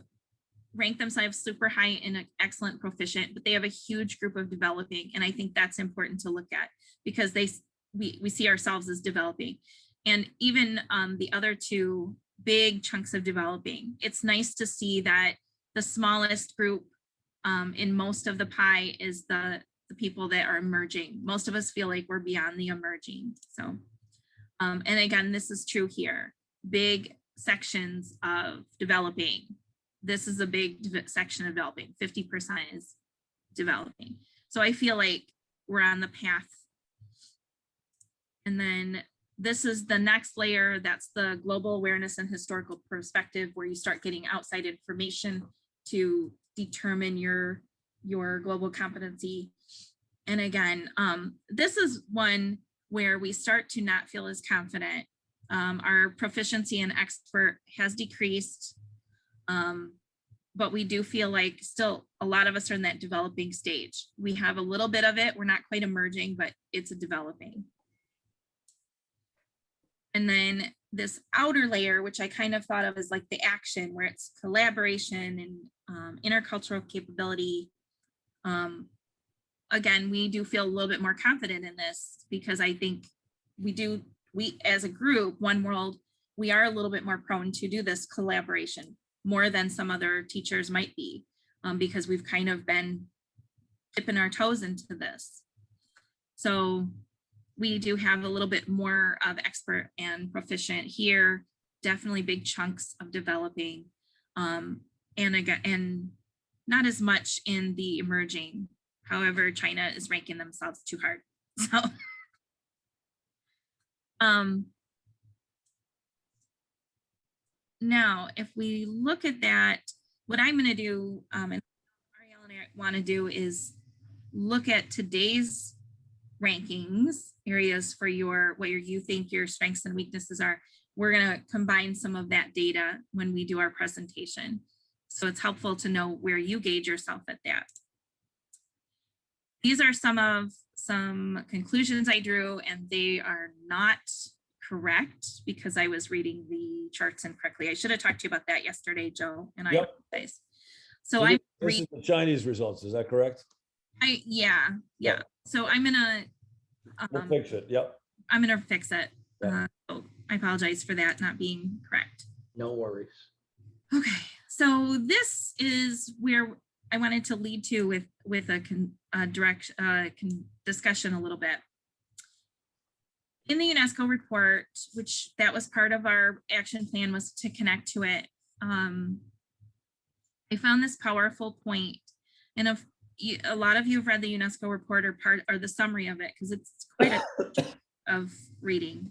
ranked themselves super high in an excellent proficient, but they have a huge group of developing. And I think that's important to look at, because we see ourselves as developing. And even the other two big chunks of developing, it's nice to see that the smallest group in most of the pie is the people that are emerging. Most of us feel like we're beyond the emerging. So, and again, this is true here. Big sections of developing. This is a big section of developing. 50% is developing. So I feel like we're on the path. And then this is the next layer. That's the global awareness and historical perspective, where you start getting outside information to determine your global competency. And again, this is one where we start to not feel as confident. Our proficiency in expert has decreased, but we do feel like still a lot of us are in that developing stage. We have a little bit of it. We're not quite emerging, but it's a developing. And then this outer layer, which I kind of thought of as like the action, where it's collaboration and intercultural capability. Again, we do feel a little bit more confident in this, because I think we as a group, One World, we are a little bit more prone to do this collaboration more than some other teachers might be, because we've kind of been dipping our toes into this. So we do have a little bit more of expert and proficient here, definitely big chunks of developing, and again, and not as much in the emerging. However, China is ranking themselves too hard. So, now, if we look at that, what I'm going to do, and Ariel and I want to do, is look at today's rankings, areas for what you think your strengths and weaknesses are. We're going to combine some of that data when we do our presentation. So it's helpful to know where you gauge yourself at that. These are some conclusions I drew, and they are not correct because I was reading the charts incorrectly. I should have talked to you about that yesterday, Joe, and I apologize. So this is the Chinese results, is that correct? Yeah. So I'm gonna we'll fix it. Yep. I'm gonna fix it. So I apologize for that not being correct. No worries. Okay, so this is where I wanted to lead to with a direct discussion a little bit. In the UNESCO report, which that was part of our action plan, was to connect to it. I found this powerful point, and a lot of you have read the UNESCO report or the summary of it, because it's quite a of reading.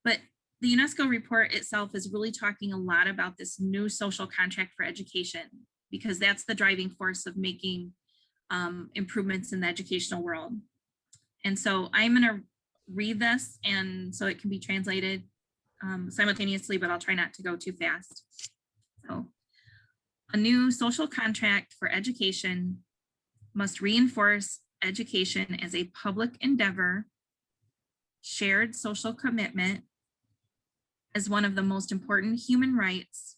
But the UNESCO report itself is really talking a lot about this new social contract for education, because that's the driving force of making improvements in the educational world. And so I'm going to read this, and so it can be translated simultaneously, but I'll try not to go too fast. So, a new social contract for education must reinforce education as a public endeavor, shared social commitment as one of the most important human rights,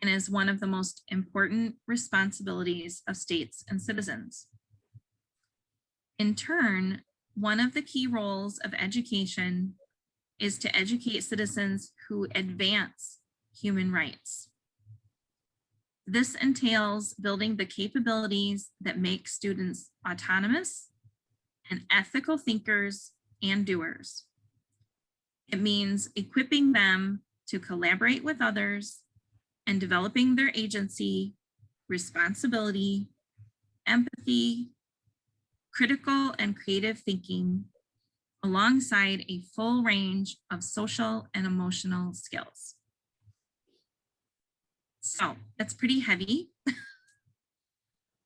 and is one of the most important responsibilities of states and citizens. In turn, one of the key roles of education is to educate citizens who advance human rights. This entails building the capabilities that make students autonomous and ethical thinkers and doers. It means equipping them to collaborate with others and developing their agency, responsibility, empathy, critical and creative thinking, alongside a full range of social and emotional skills. So that's pretty heavy.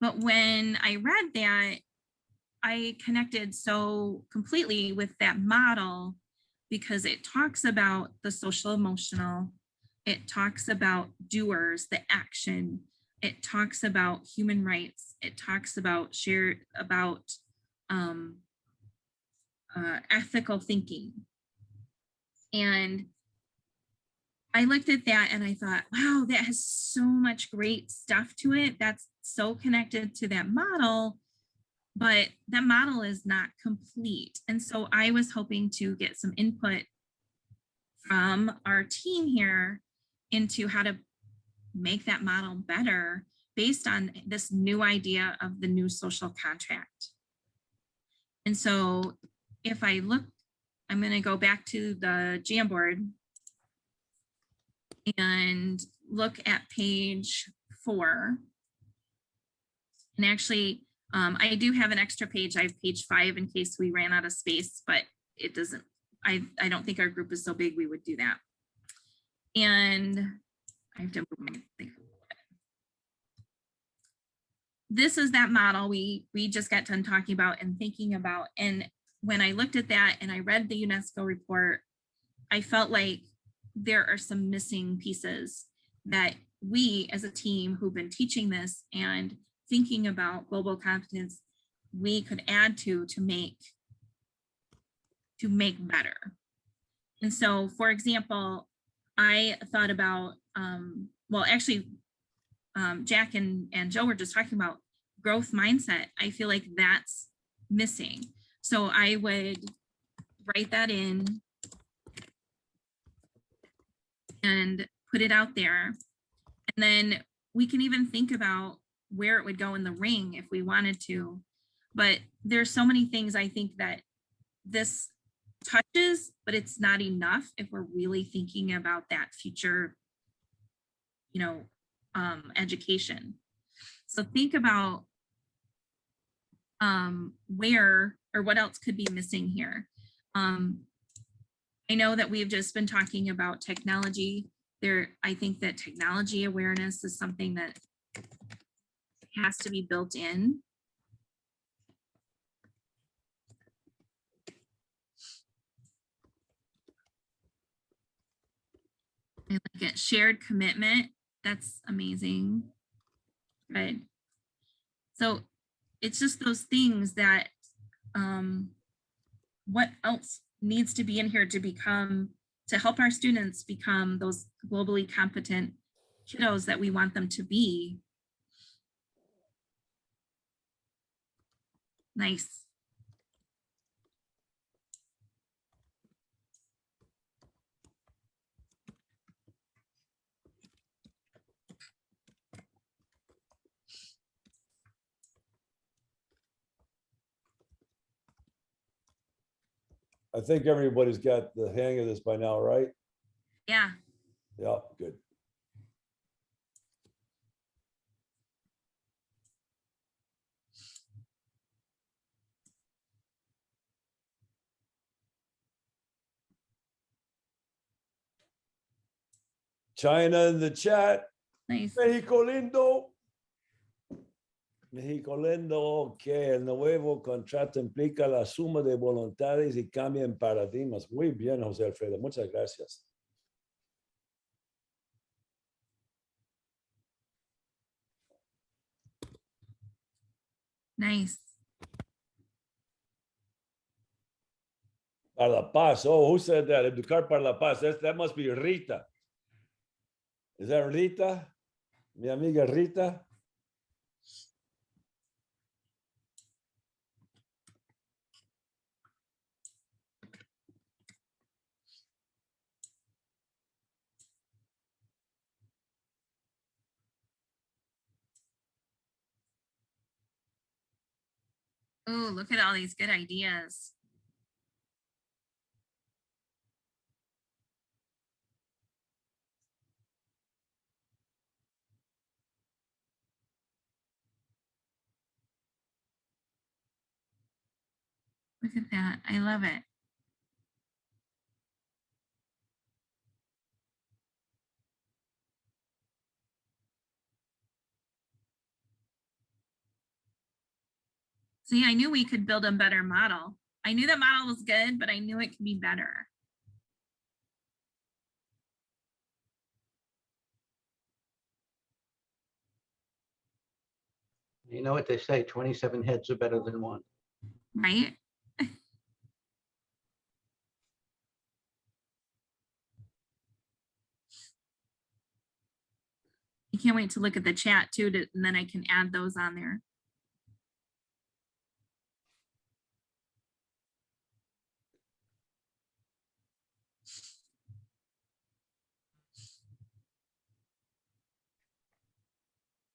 But when I read that, I connected so completely with that model because it talks about the social emotional, it talks about doers, the action, it talks about human rights, it talks about ethical thinking. And I looked at that and I thought, wow, that has so much great stuff to it. That's so connected to that model, but that model is not complete. And so I was hoping to get some input from our team here into how to make that model better based on this new idea of the new social contract. And so if I look, I'm going to go back to the Jamboard and look at page 4. And actually, I do have an extra page. I have page 5 in case we ran out of space, but it doesn't, I don't think our group is so big we would do that. And I have to move my thing. This is that model we just got done talking about and thinking about. And when I looked at that and I read the UNESCO report, I felt like there are some missing pieces that we as a team who've been teaching this and thinking about global competence, we could add to make better. And so, for example, I thought about, well, actually, Jack and Joe were just talking about growth mindset. I feel like that's missing. So I would write that in and put it out there. And then we can even think about where it would go in the ring if we wanted to. But there's so many things I think that this touches, but it's not enough if we're really thinking about that future, education. So think about where or what else could be missing here. I know that we've just been talking about technology. I think that technology awareness is something that has to be built in. I like it. Shared commitment. That's amazing. Right. So it's just those things that what else needs to be in here to help our students become those globally competent kiddos that we want them to be. Nice. I think everybody's got the hang of this by now, right? Yeah. Yeah, good. China in the chat. Nice. México lindo. México lindo, que el nuevo contrato implica la suma de voluntades y cambia en paradigmas. Muy bien, José Alfredo. Muchas gracias. Nice. Para la paz. Oh, who said that? Educar para la paz. That must be Rita. Is that Rita? Mi amiga Rita. Oh, look at all these good ideas. Look at that. I love it. See, I knew we could build a better model. I knew that model was good, but I knew it could be better. You know what they say, 27 heads are better than one. Right? I can't wait to look at the chat too, and then I can add those on there.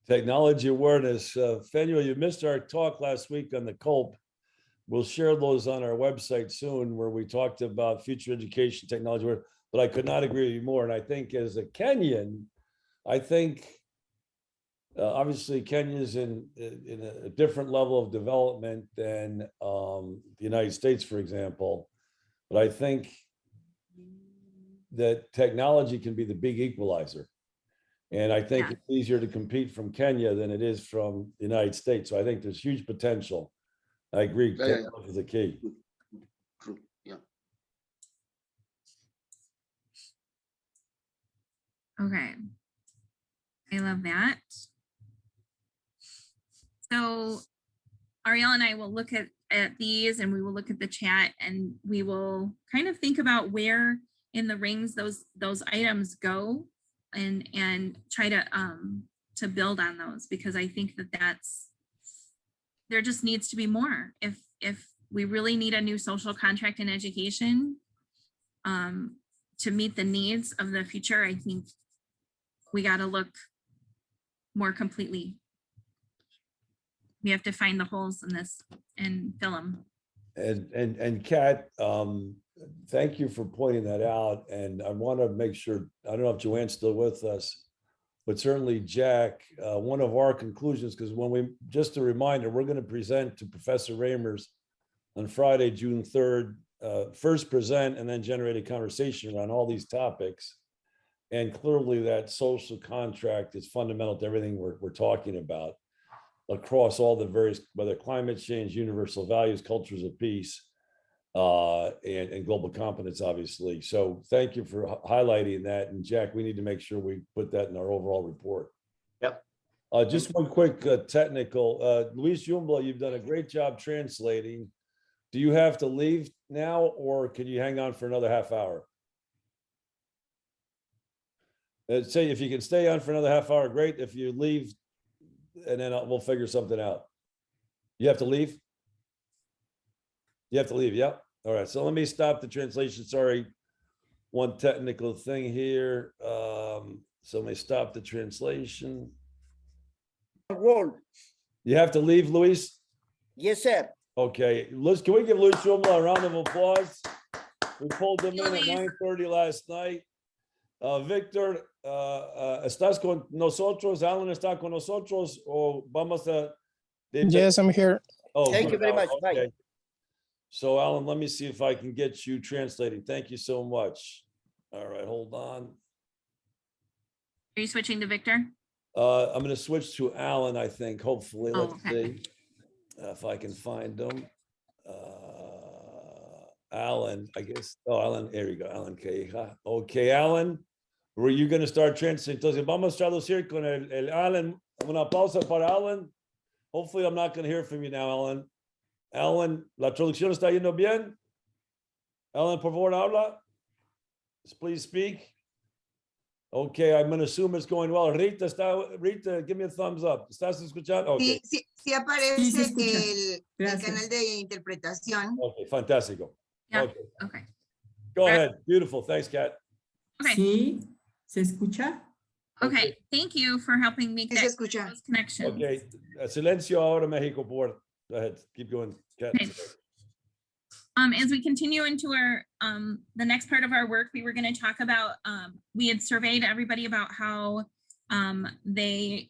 Technology awareness. Fenua, you missed our talk last week on the COLP. We'll share those on our website soon where we talked about future education technology, but I could not agree with you more. And I think as a Kenyan, I think obviously Kenya's in a different level of development than the United States, for example. But I think that technology can be the big equalizer. And I think it's easier to compete from Kenya than it is from the United States. So I think there's huge potential. I agree. Technology is the key. True. Yeah. Okay. I love that. So Ariel and I will look at these and we will look at the chat and we will kind of think about where in the rings those items go and try to build on those, because I think that's there just needs to be more. If we really need a new social contract in education to meet the needs of the future, I think we got to look more completely. We have to find the holes in this and fill them. And Kat, thank you for pointing that out. And I want to make sure, I don't know if Joanne's still with us, but certainly Jack, one of our conclusions, because just a reminder, we're going to present to Professor Ramers on Friday, June 3rd, first present and then generate a conversation around all these topics. And clearly that social contract is fundamental to everything we're talking about across all the various, whether climate change, universal values, cultures of peace, and global competence, obviously. So thank you for highlighting that. And Jack, we need to make sure we put that in our overall report. Yep. Just one quick technical, Luis Jumbla, you've done a great job translating. Do you have to leave now or can you hang on for another half hour? Say if you can stay on for another half hour, great. If you leave, and then we'll figure something out. You have to leave? You have to leave, yep. All right, so let me stop the translation. Sorry, one technical thing here. So let me stop the translation. You have to leave, Luis? Yes, sir. Okay, can we give Luis Schumla a round of applause? We pulled him in at 9:30 last night. Victor, ¿estás con nosotros? Alan está con nosotros o vamos a... Yes, I'm here. Oh, thank good, you very Alan. much. Okay. Bye. So Alan, let me see if I can get you translating. Thank you so much. All right, hold on. Are you switching to Victor? I'm going to switch to Alan, I think, hopefully. Oh, Let's okay. see if I can find him. Alan, I guess. Oh, Alan, there you go. Alan Queja. Okay, Alan, were you going to start translating? Entonces, vamos a traducir con el Alan. Una pausa para Alan. Hopefully, I'm not going to hear from you now, Alan. Alan, ¿la traducción está yendo bien? Alan, por favor, habla. Please speak. Okay, I'm gonna assume it's going well. Rita, give me a thumbs up. ¿Estás escuchando? Okay. Sí aparece se escucha. el Gracias. canal de interpretación. Okay, fantástico. Yeah. Okay, Okay. go ahead. Beautiful. Thanks, Kat. Okay. Sí, se escucha. Okay. Thank you for helping make Sí se that escucha. those connections. Okay, silencio ahora, Mexico, por. Go ahead, keep going, Kat. Okay. As we continue into our the next part of our work, we were going to talk about we had surveyed everybody about how they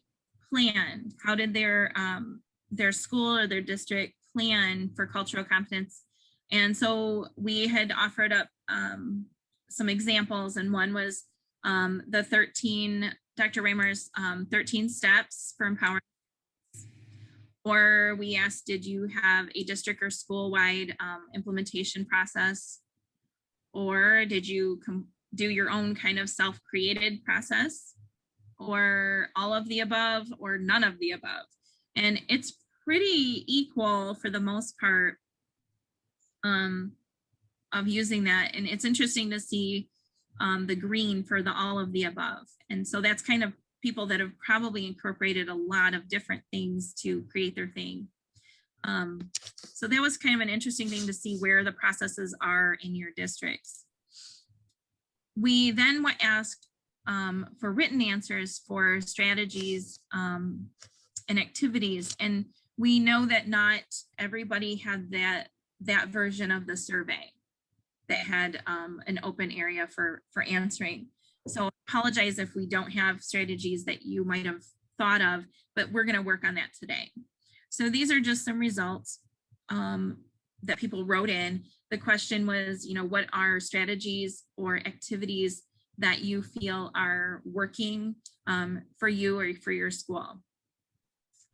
planned. How did their school or their district plan for cultural competence? And so we had offered up some examples, and one was the 13 Dr. Raymer's 13 steps for empowering. Or we asked, did you have a district or school-wide implementation process? Or did you do your own kind of self-created process? Or all of the above, or none of the above? And it's pretty equal for the most part of using that. And it's interesting to see the green for the all of the above. And so that's kind of people that have probably incorporated a lot of different things to create their thing. So that was kind of an interesting thing to see where the processes are in your districts. We then asked for written answers for strategies and activities. And we know that not everybody had that version of the survey that had an open area for answering. So I apologize if we don't have strategies that you might have thought of, but we're going to work on that today. So these are just some results that people wrote in. The question was, what are strategies or activities that you feel are working for you or for your school?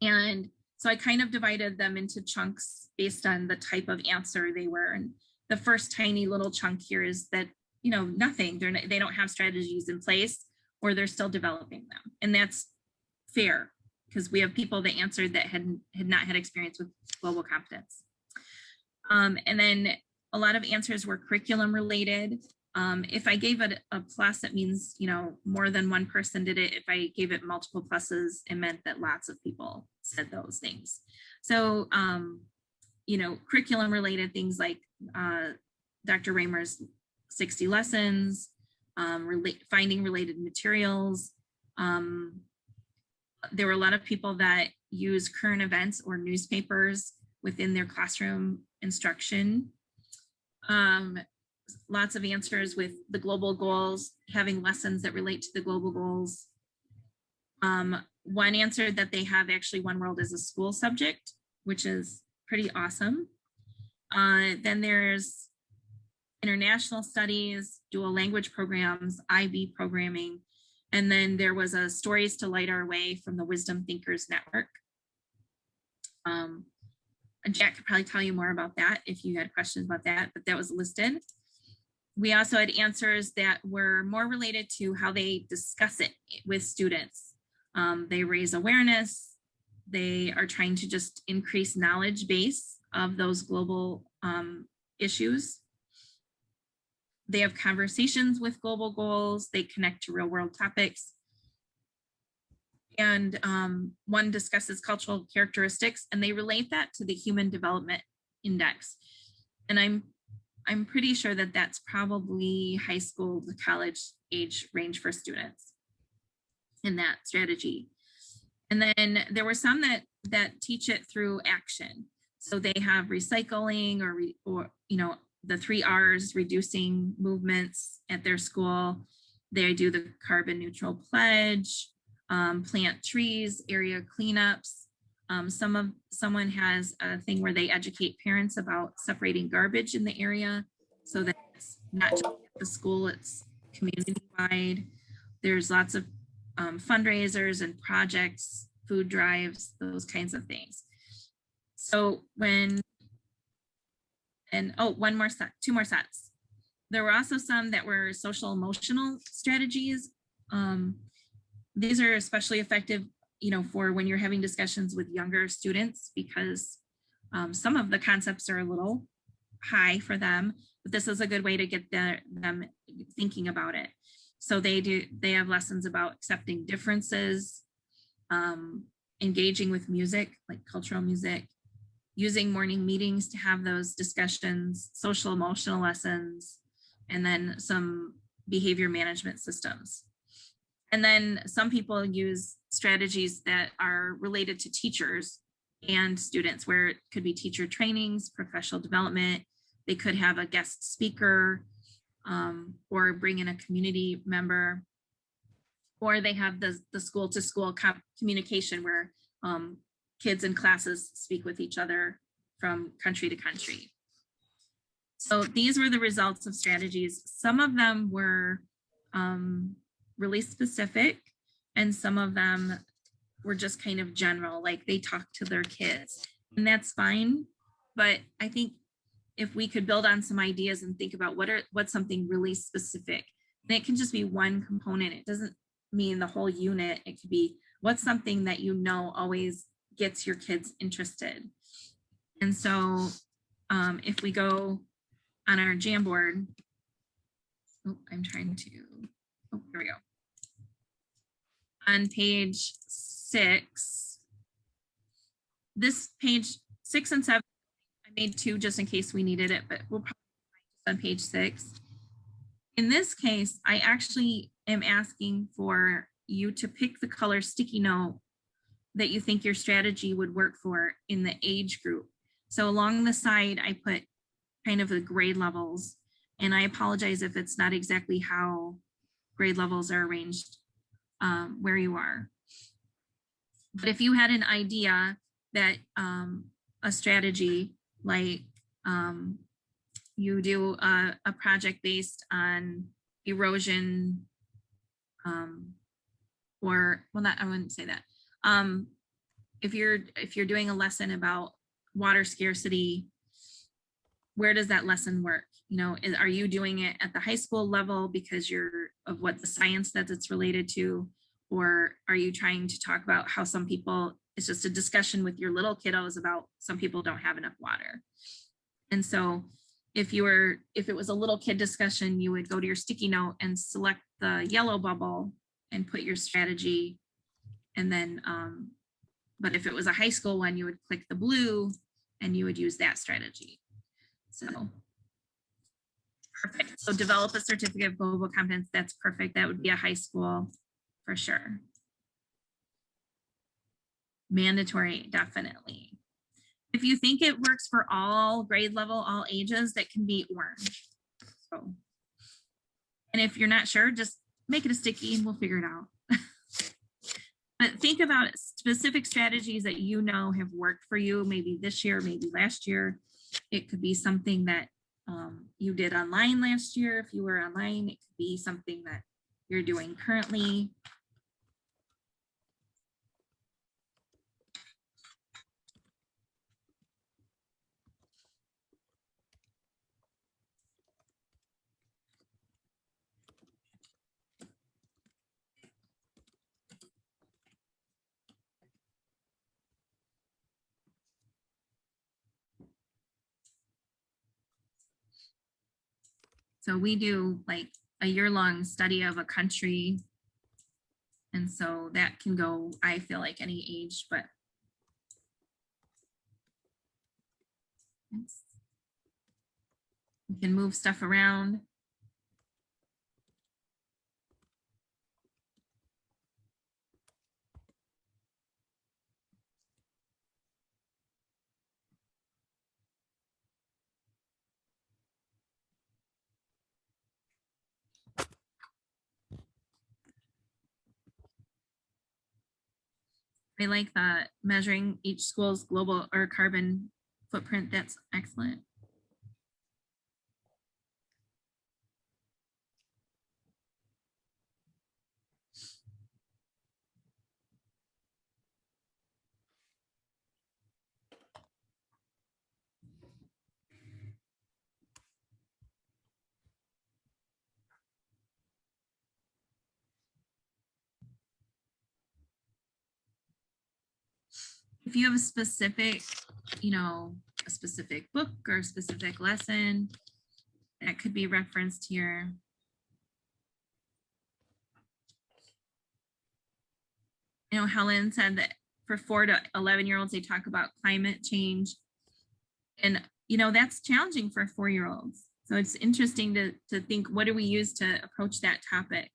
And so I kind of divided them into chunks based on the type of answer they were. And the first tiny little chunk here is that nothing. They don't have strategies in place, or they're still developing them. And that's fair, because we have people that answered that had not had experience with global competence. And then a lot of answers were curriculum related. If I gave it a plus, it means, more than one person did it. If I gave it multiple pluses, it meant that lots of people said those things. So, curriculum related things like Dr. Raymer's 60 lessons, finding related materials. There were a lot of people that use current events or newspapers within their classroom instruction. Lots of answers with the global goals, having lessons that relate to the global goals. One answer that they have actually One World as a school subject, which is pretty awesome. Then there's international studies, dual language programs, IB programming, and then there was a Stories to Light Our Way from the Wisdom Thinkers Network. And Jack could probably tell you more about that if you had questions about that, but that was listed. We also had answers that were more related to how they discuss it with students. They raise awareness. They are trying to just increase knowledge base of those global issues. They have conversations with global goals. They connect to real world topics. And one discusses cultural characteristics, and they relate that to the Human Development Index. And I'm pretty sure that that's probably high school to college age range for students in that strategy. And then there were some that teach it through action. So they have recycling or the 3 R's, reducing movements at their school. They do the carbon neutral pledge, plant trees, area cleanups. Someone has a thing where they educate parents about separating garbage in the area, so that it's not just at the school, it's community-wide. There's lots of fundraisers and projects, food drives, those kinds of things. So two more sets. There were also some that were social emotional strategies. These are especially effective, for when you're having discussions with younger students, because some of the concepts are a little high for them, but this is a good way to get them thinking about it. So they have lessons about accepting differences, engaging with music, like cultural music, using morning meetings to have those discussions, social emotional lessons, and then some behavior management systems. And then some people use strategies that are related to teachers and students, where it could be teacher trainings, professional development. They could have a guest speaker, or bring in a community member, or they have the school to school communication where kids in classes speak with each other from country to country. So these were the results of strategies. Some of them were really specific, and some of them were just kind of general, like they talk to their kids, and that's fine. But I think if we could build on some ideas and think about what's something really specific, and it can just be one component. It doesn't mean the whole unit. It could be what's something that you know always gets your kids interested. And so if we go on our Jamboard, oh, I'm trying to, oh, here we go. On page 6, this page 6 and 7, I made 2 just in case we needed it, but we'll probably find on page 6. In this case, I actually am asking for you to pick the color sticky note that you think your strategy would work for in the age group. So along the side, I put kind of the grade levels, and I apologize if it's not exactly how grade levels are arranged where you are. But if you had an idea that a strategy like you do a project based on erosion, or well, not, I wouldn't say that. If you're doing a lesson about water scarcity, where does that lesson work? You know, are you doing it at the high school level because you're of what the science that it's related to, or are you trying to talk about how some people, it's just a discussion with your little kiddos about some people don't have enough water. And so if it was a little kid discussion, you would go to your sticky note and select the yellow bubble and put your strategy. And then, but if it was a high school one, you would click the blue and you would use that strategy. So perfect. So develop a certificate of global competence. That's perfect. That would be a high school for sure. Mandatory, definitely. If you think it works for all grade level, all ages, that can be orange. So, and if you're not sure, just make it a sticky and we'll figure it out. But think about specific strategies that you know have worked for you, maybe this year, maybe last year. It could be something that you did online last year. If you were online, it could be something that you're doing currently. So we do like a year-long study of a country. And so that can go, I feel like, any age, but you can move stuff around. I like that, measuring each school's global or carbon footprint. That's excellent. If you have a specific, you know, a specific book or a specific lesson that could be referenced here. You know, Helen said that for 4 to 11-year-olds, they talk about climate change. And, you know, that's challenging for 4-year-olds. So it's interesting to think, what do we use to approach that topic?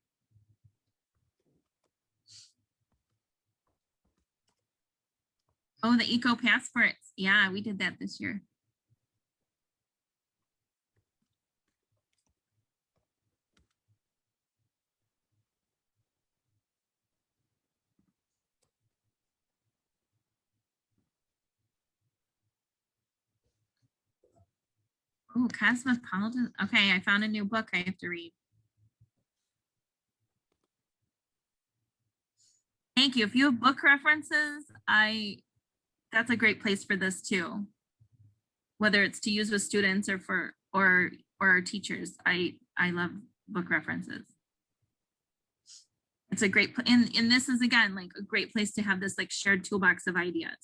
Oh, the eco passports. Yeah, we did that this year. Oh, cosmopolitan. Okay, I found a new book I have to read. Thank you. If you have book references, that's a great place for this too. Whether it's to use with students or for or teachers, I love book references. It's a great and this is again like a great place to have this like shared toolbox of ideas.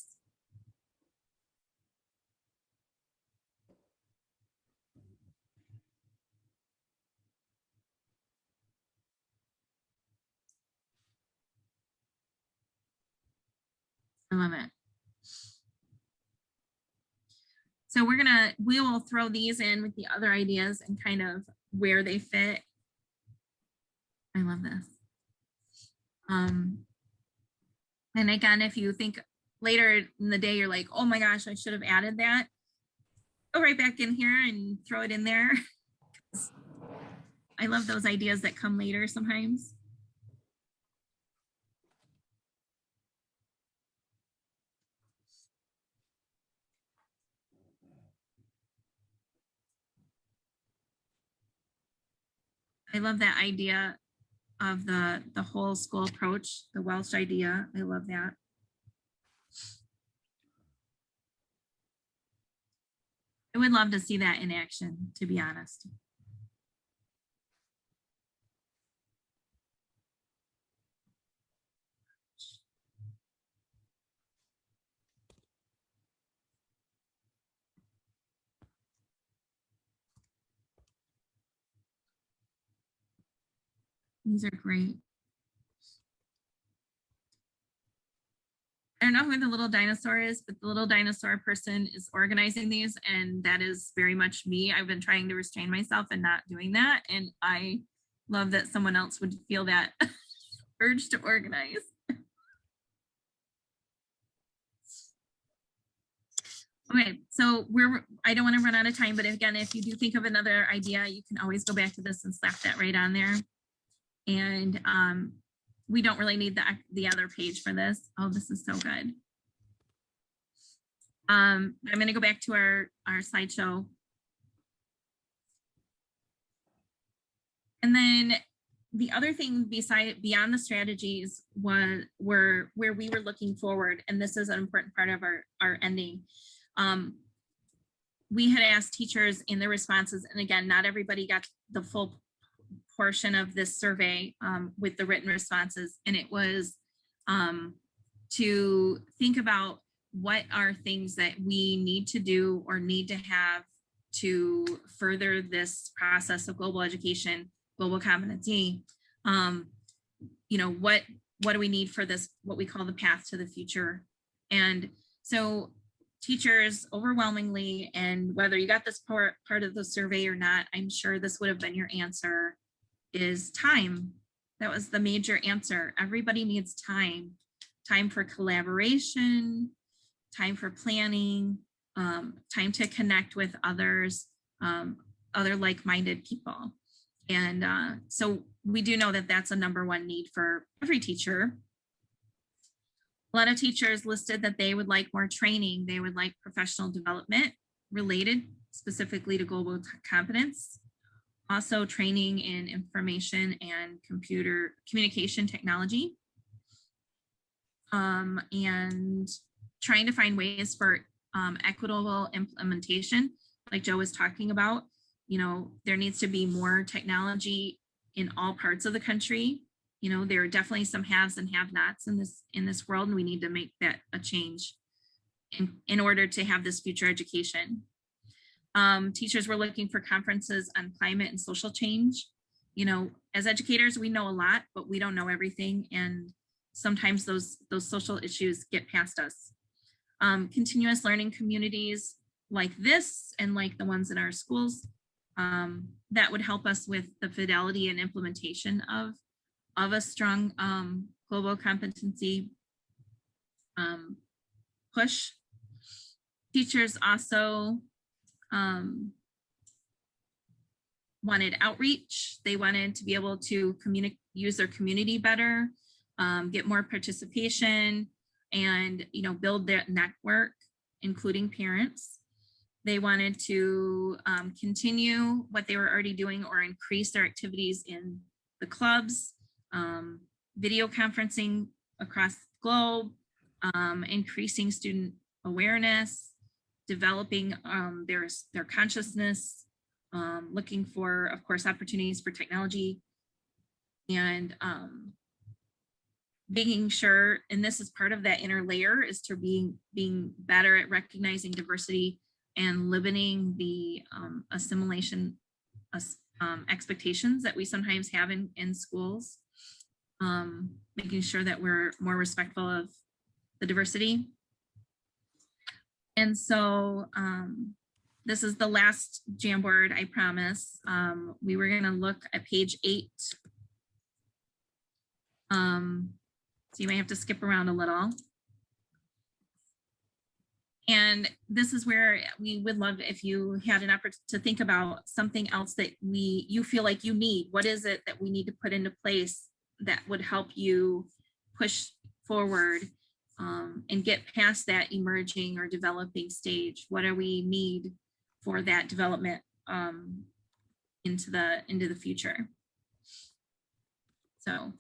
I love it. So we will throw these in with the other ideas and kind of where they fit. I love this. And again, if you think later in the day, you're like, oh my gosh, I should have added that. Go right back in here and throw it in there. I love those ideas that come later sometimes. I love that idea of the whole school approach, the Welsh idea. I love that. I would love to see that in action, to be honest. These are great. I don't know who the little dinosaur is, but the little dinosaur person is organizing these, and that is very much me. I've been trying to restrain myself and not doing that, and I love that someone else would feel that urge to organize. Okay, so I don't want to run out of time, but again, if you do think of another idea, you can always go back to this and slap that right on there. And we don't really need the other page for this. Oh, this is so good. I'm going to go back to our slideshow. And then the other thing beyond the strategies were where we were looking forward, and this is an important part of our ending. We had asked teachers in their responses, and again, not everybody got the full portion of this survey with the written responses, and it was to think about what are things that we need to do or need to have to further this process of global education, global competency. You know, what do we need for this, what we call the path to the future? And so teachers overwhelmingly, and whether you got this part of the survey or not, I'm sure this would have been your answer, is time. That was the major answer. Everybody needs time. Time for collaboration, time for planning, time to connect with others, other like-minded people. And so we do know that that's a #1 need for every teacher. A lot of teachers listed that they would like more training. They would like professional development related specifically to global competence. Also training in information and communication technology. And trying to find ways for equitable implementation, like Joe was talking about. You know, there needs to be more technology in all parts of the country. You know, there are definitely some haves and have-nots in this world, and we need to make that a change in order to have this future education. Teachers were looking for conferences on climate and social change. You know, as educators, we know a lot, but we don't know everything. And sometimes those social issues get past us. Continuous learning communities like this and like the ones in our schools, that would help us with the fidelity and implementation of a strong global competency push. Teachers also wanted outreach. They wanted to be able to use their community better, get more participation, and build their network, including parents. They wanted to continue what they were already doing or increase their activities in the clubs, video conferencing across the globe, increasing student awareness, developing their consciousness, looking for, of course, opportunities for technology, and making sure, and this is part of that inner layer, is to being better at recognizing diversity and limiting the assimilation expectations that we sometimes have in schools, making sure that we're more respectful of the diversity. And so this is the last Jamboard, I promise. We were going to look at page 8. So you may have to skip around a little. And this is where we would love if you had an opportunity to think about something else that you feel like you need. What is it that we need to put into place that would help you push forward and get past that emerging or developing stage? What do we need for that development into the future? So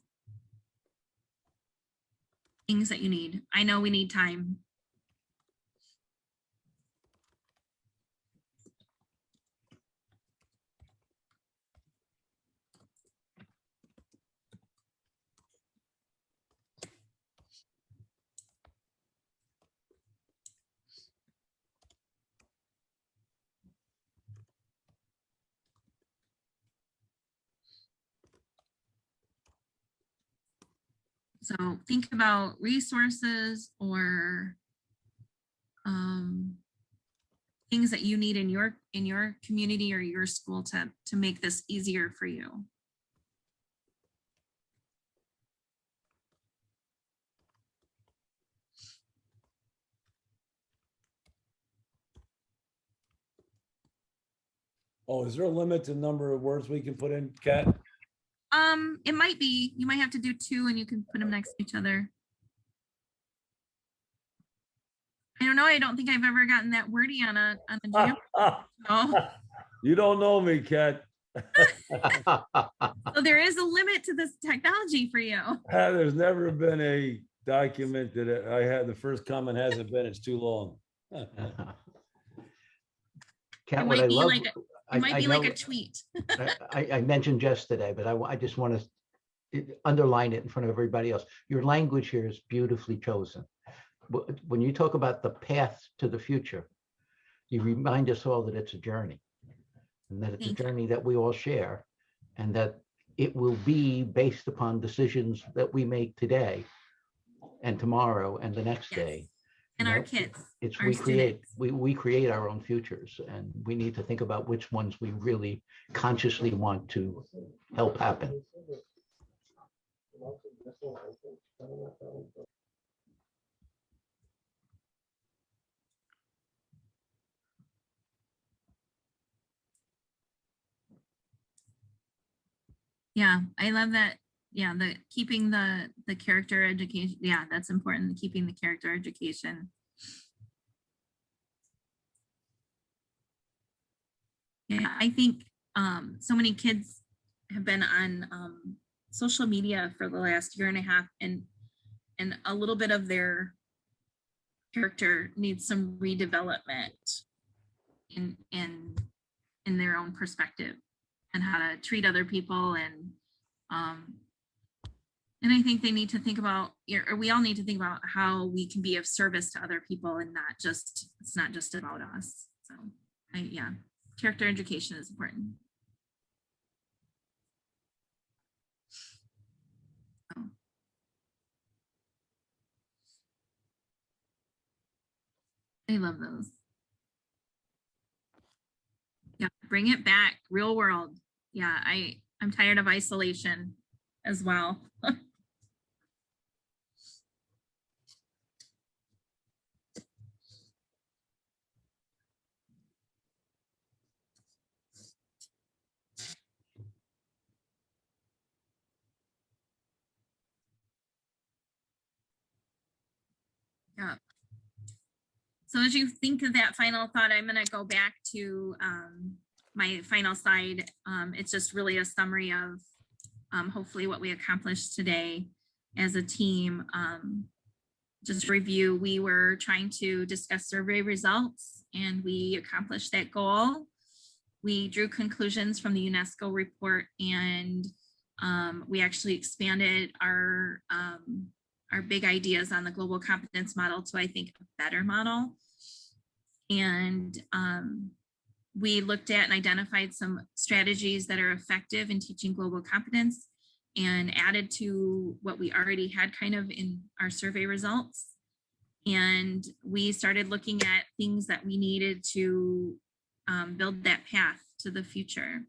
things that you need. I know we need time. So think about resources or things that you need in your community or your school to make this easier for you. Oh, is there a limit to the number of words we can put in, Kat? It might be. You might have to do 2 and you can put them next to each other. I don't know. I don't think I've ever gotten that wordy on a Jamboard. No. You don't know me, Kat. So there is a limit to this technology for you. There's never been a document that I had. The first comment hasn't been, it's too long. Kat, It what I might be love, like like a tweet. I mentioned yesterday, but I just want to underline it in front of everybody else. Your language here is beautifully chosen. When you talk about the path to the future, you remind us all that it's a journey, and that it's a journey that we all share, and that it will be based upon decisions that we make today and tomorrow and the next day. And our kids. We create our own futures, and we need to think about which ones we really consciously want to help happen. Yeah, I love that. Yeah, keeping the character education. Yeah, that's important. Keeping the character education. Yeah, I think so many kids have been on social media for the last 1.5 years, and a little bit of their character needs some redevelopment in their own perspective and how to treat other people, and I think they need to think about, or we all need to think about how we can be of service to other people, and it's not just about us. So yeah, character education is important. I love those. Yeah, bring it back, real world. Yeah, I'm tired of isolation as well. Yeah. So as you think of that final thought, I'm going to go back to my final slide. It's just really a summary of hopefully what we accomplished today as a team. Just review, we were trying to discuss survey results and we accomplished that goal. We drew conclusions from the UNESCO report and we actually expanded our big ideas on the global competence model to, I think, a better model. And we looked at and identified some strategies that are effective in teaching global competence and added to what we already had kind of in our survey results. And we started looking at things that we needed to build that path to the future.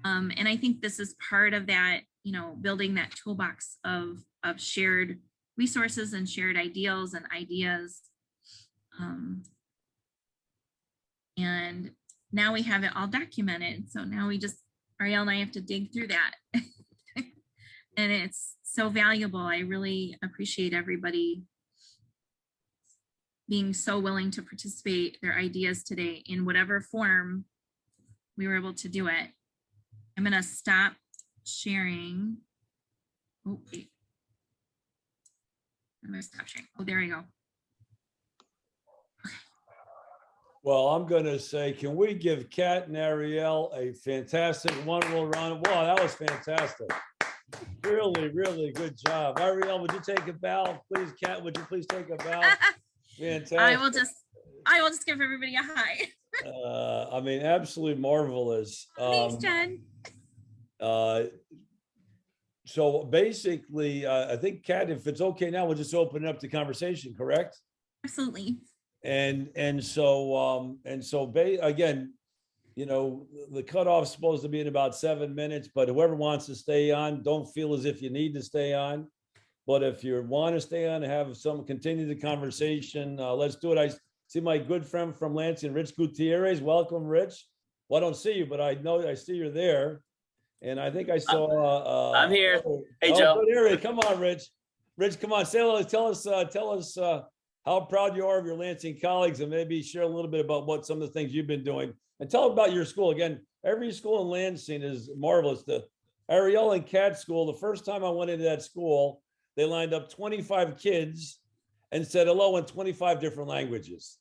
And I think this is part of that, you know, building that toolbox of shared resources and shared ideals and ideas. And now we have it all documented. So now we just, Ariel and I have to dig through that. And it's so valuable. I really appreciate everybody being so willing to participate their ideas today in whatever form we were able to do it. I'm going to stop sharing. Oh, wait. I'm going to stop sharing. Oh, there we go. Well, I'm going to say, can we give Kat and Ariel a fantastic one-roll round? Wow, that was fantastic. Really, really good job. Ariel, would you take a bow? Please, Kat, would you please take a bow? Fantastic. I will just give everybody a hi. I mean, absolutely marvelous. Thanks, Jen. So basically, I think, Kat, if it's okay now, we'll just open it up to conversation, correct? Absolutely. And so again, you know, the cutoff's supposed to be in about 7 minutes, but whoever wants to stay on, don't feel as if you need to stay on. But if you want to stay on and have some continue the conversation, let's do it. I see my good friend from Lansing, Rich Gutierrez. Welcome, Rich. Well, I don't see you, but I know I see you're there. And I think I saw. I'm here. Hey, oh, Joe. Good area. Come on, Rich. Rich, come on. Say hello. Tell us how proud you are of your Lansing colleagues, and maybe share a little bit about what some of the things you've been doing. And tell about your school. Again, every school in Lansing is marvelous. The Ariel and Kat school, the first time I went into that school, they lined up 25 kids and said hello in 25 different languages.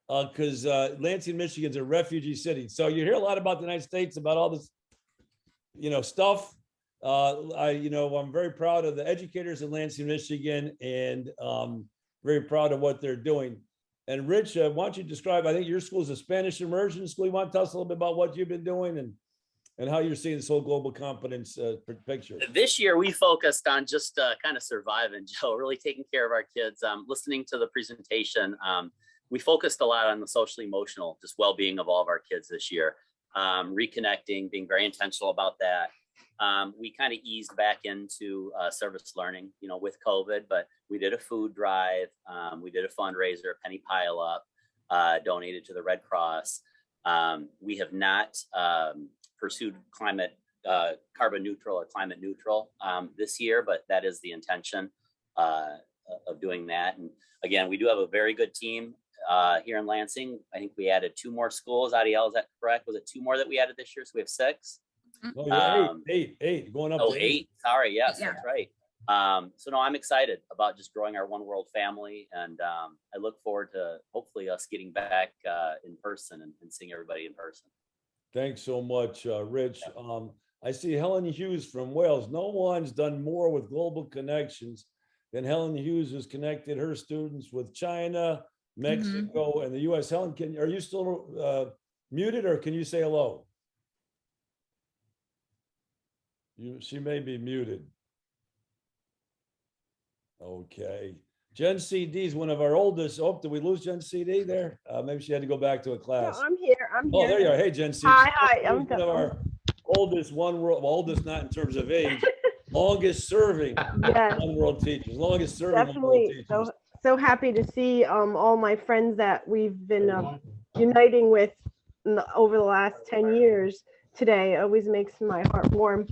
Because Lansing, Michigan's a refugee city. So you hear a lot about the United States, about all this, you know, stuff. I'm very proud of the educators in Lansing, Michigan, and very proud of what they're doing. And Rich, why don't you describe, I think your school is a Spanish immersion school. You want to tell us a little bit about what you've been doing and how you're seeing this whole global competence picture? This year, we focused on just kind of surviving, Joe, really taking care of our kids, listening to the presentation. We focused a lot on the social emotional, just well-being of all of our kids this year, reconnecting, being very intentional about that. We kind of eased back into service learning, you know, with COVID, but we did a food drive. We did a fundraiser, a penny pile up, donated to the Red Cross. We have not pursued carbon neutral or climate neutral this year, but that is the intention of doing that. And again, we do have a very good team here in Lansing. I think we added 2 more schools. Adiel, is that correct? Was it 2 more that we added this year? So we have 6. Oh, yeah, eight, going up to 8. Sorry, yes, Yeah. that's right. So no, I'm excited about just growing our One World family, and I look forward to hopefully us getting back in person and seeing everybody in person. Thanks so much, Rich. I see Helen Hughes from Wales. No one's done more with global connections than Helen Hughes, has connected her students with China, Mexico, and the US. Helen, are you still muted, or can you say hello? She may be muted. Okay. Jen CD is one of our oldest. Oh, did we lose Jen CD there? Maybe she had to go back to a No, class. I'm here. I'm Oh, here. there you are. Hey, Jen CD. Hi. One of our oldest oldest not in terms of age, longest serving Yes, one world teachers, longest serving one world definitely. teachers. So happy to see all my friends that we've been uniting with over the last 10 years today. It always makes my heart warm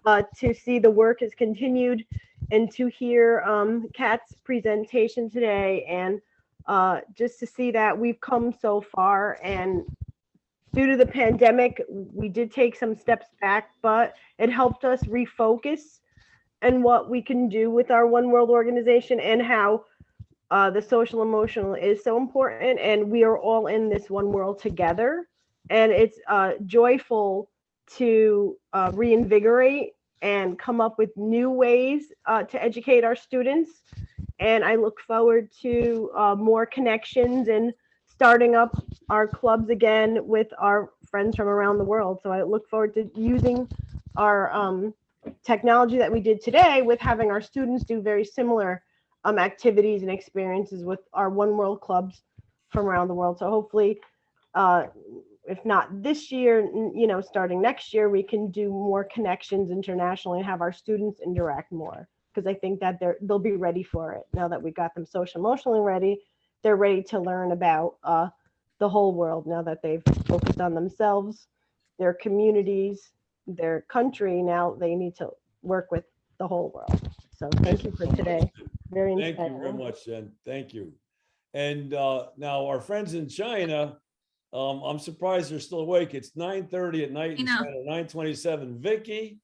to see the work has continued and to hear Kat's presentation today, and just to see that we've come so far. And due to the pandemic, we did take some steps back, but it helped us refocus and what we can do with our One World organization, and how the social emotional is so important, and we are all in this one world together. And it's joyful to reinvigorate and come up with new ways to educate our students. And I look forward to more connections and starting up our clubs again with our friends from around the world. So I look forward to using our technology that we did today with having our students do very similar activities and experiences with our One World clubs from around the world. So hopefully, if not this year, starting next year, we can do more connections internationally and have our students interact more, because I think that they'll be ready for it now that we got them social emotionally ready. They're ready to learn about the whole world now that they've focused on themselves, their communities, their country. Now they need to work with the whole world. So thank you for today. Very Thank insightful. you very much, Jen. Thank you. And now our friends in China, I'm surprised they're still awake. It's 9:30 at night in China, 9:27. Vicky,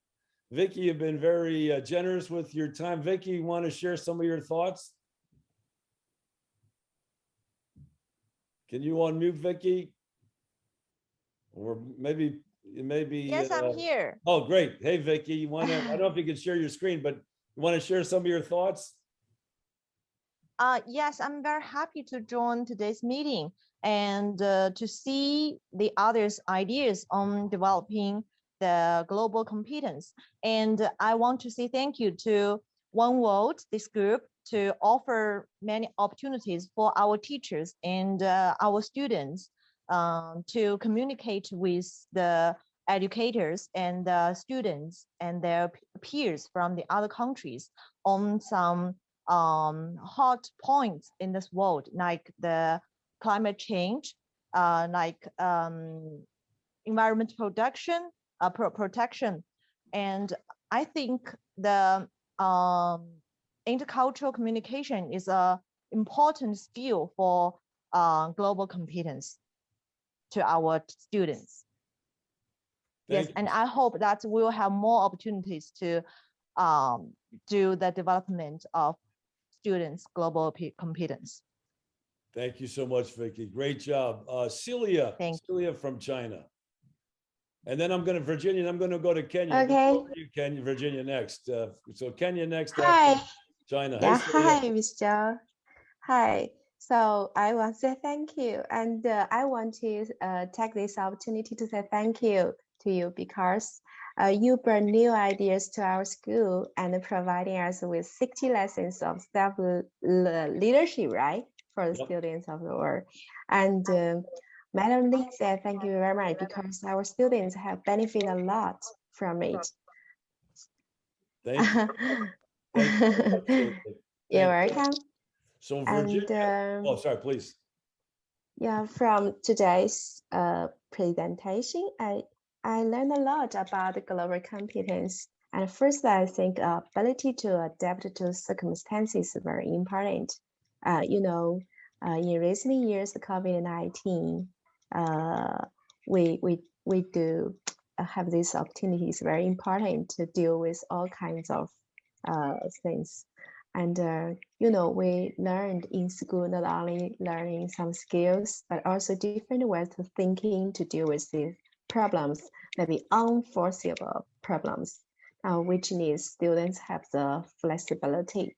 you've been very generous with your time. Vicky, you want to share some of your thoughts? Can you unmute Vicky? Or maybe. Yes, I'm here. Oh, great. Hey, Vicky, you want to, I don't know if you can share your screen, but you want to share some of your thoughts? Yes, I'm very happy to join today's meeting and to see the others' ideas on developing the global competence. And I want to say thank you to One World, this group, to offer many opportunities for our teachers and our students to communicate with the educators and students and their peers from the other countries on some hot points in this world, like the climate change, like environment protection, and I think the intercultural communication is an important skill for global competence to our students. Yes, and I hope that we'll have more opportunities to do the development of students' global competence. Thank you so much, Vicky. Great job. Celia from China. And then I'm going to Virginia, and I'm going to go to Kenya. Okay. You, Kenya, Virginia next. So Kenya next. Hi. China. Yeah, hey, hi, Mr. Hi. So I want to say thank you. And I want to take this opportunity to say thank you to you, because you bring new ideas to our school and providing us with 60 lessons of self-leadership, right? For the students of the world. And Madam Lee said thank you very much, because our students have benefited a lot from it. Thank you. You're welcome. So Virginia, oh, sorry, please. Yeah, from today's presentation, I learned a lot about the global competence. And first, I think ability to adapt to circumstances is very important. In recent years, COVID-19, we do have these opportunities. Very important to deal with all kinds of things. And, we learned in school, not only learning some skills, but also different ways of thinking to deal with these problems, maybe unforeseeable problems, which needs students have the flexibility.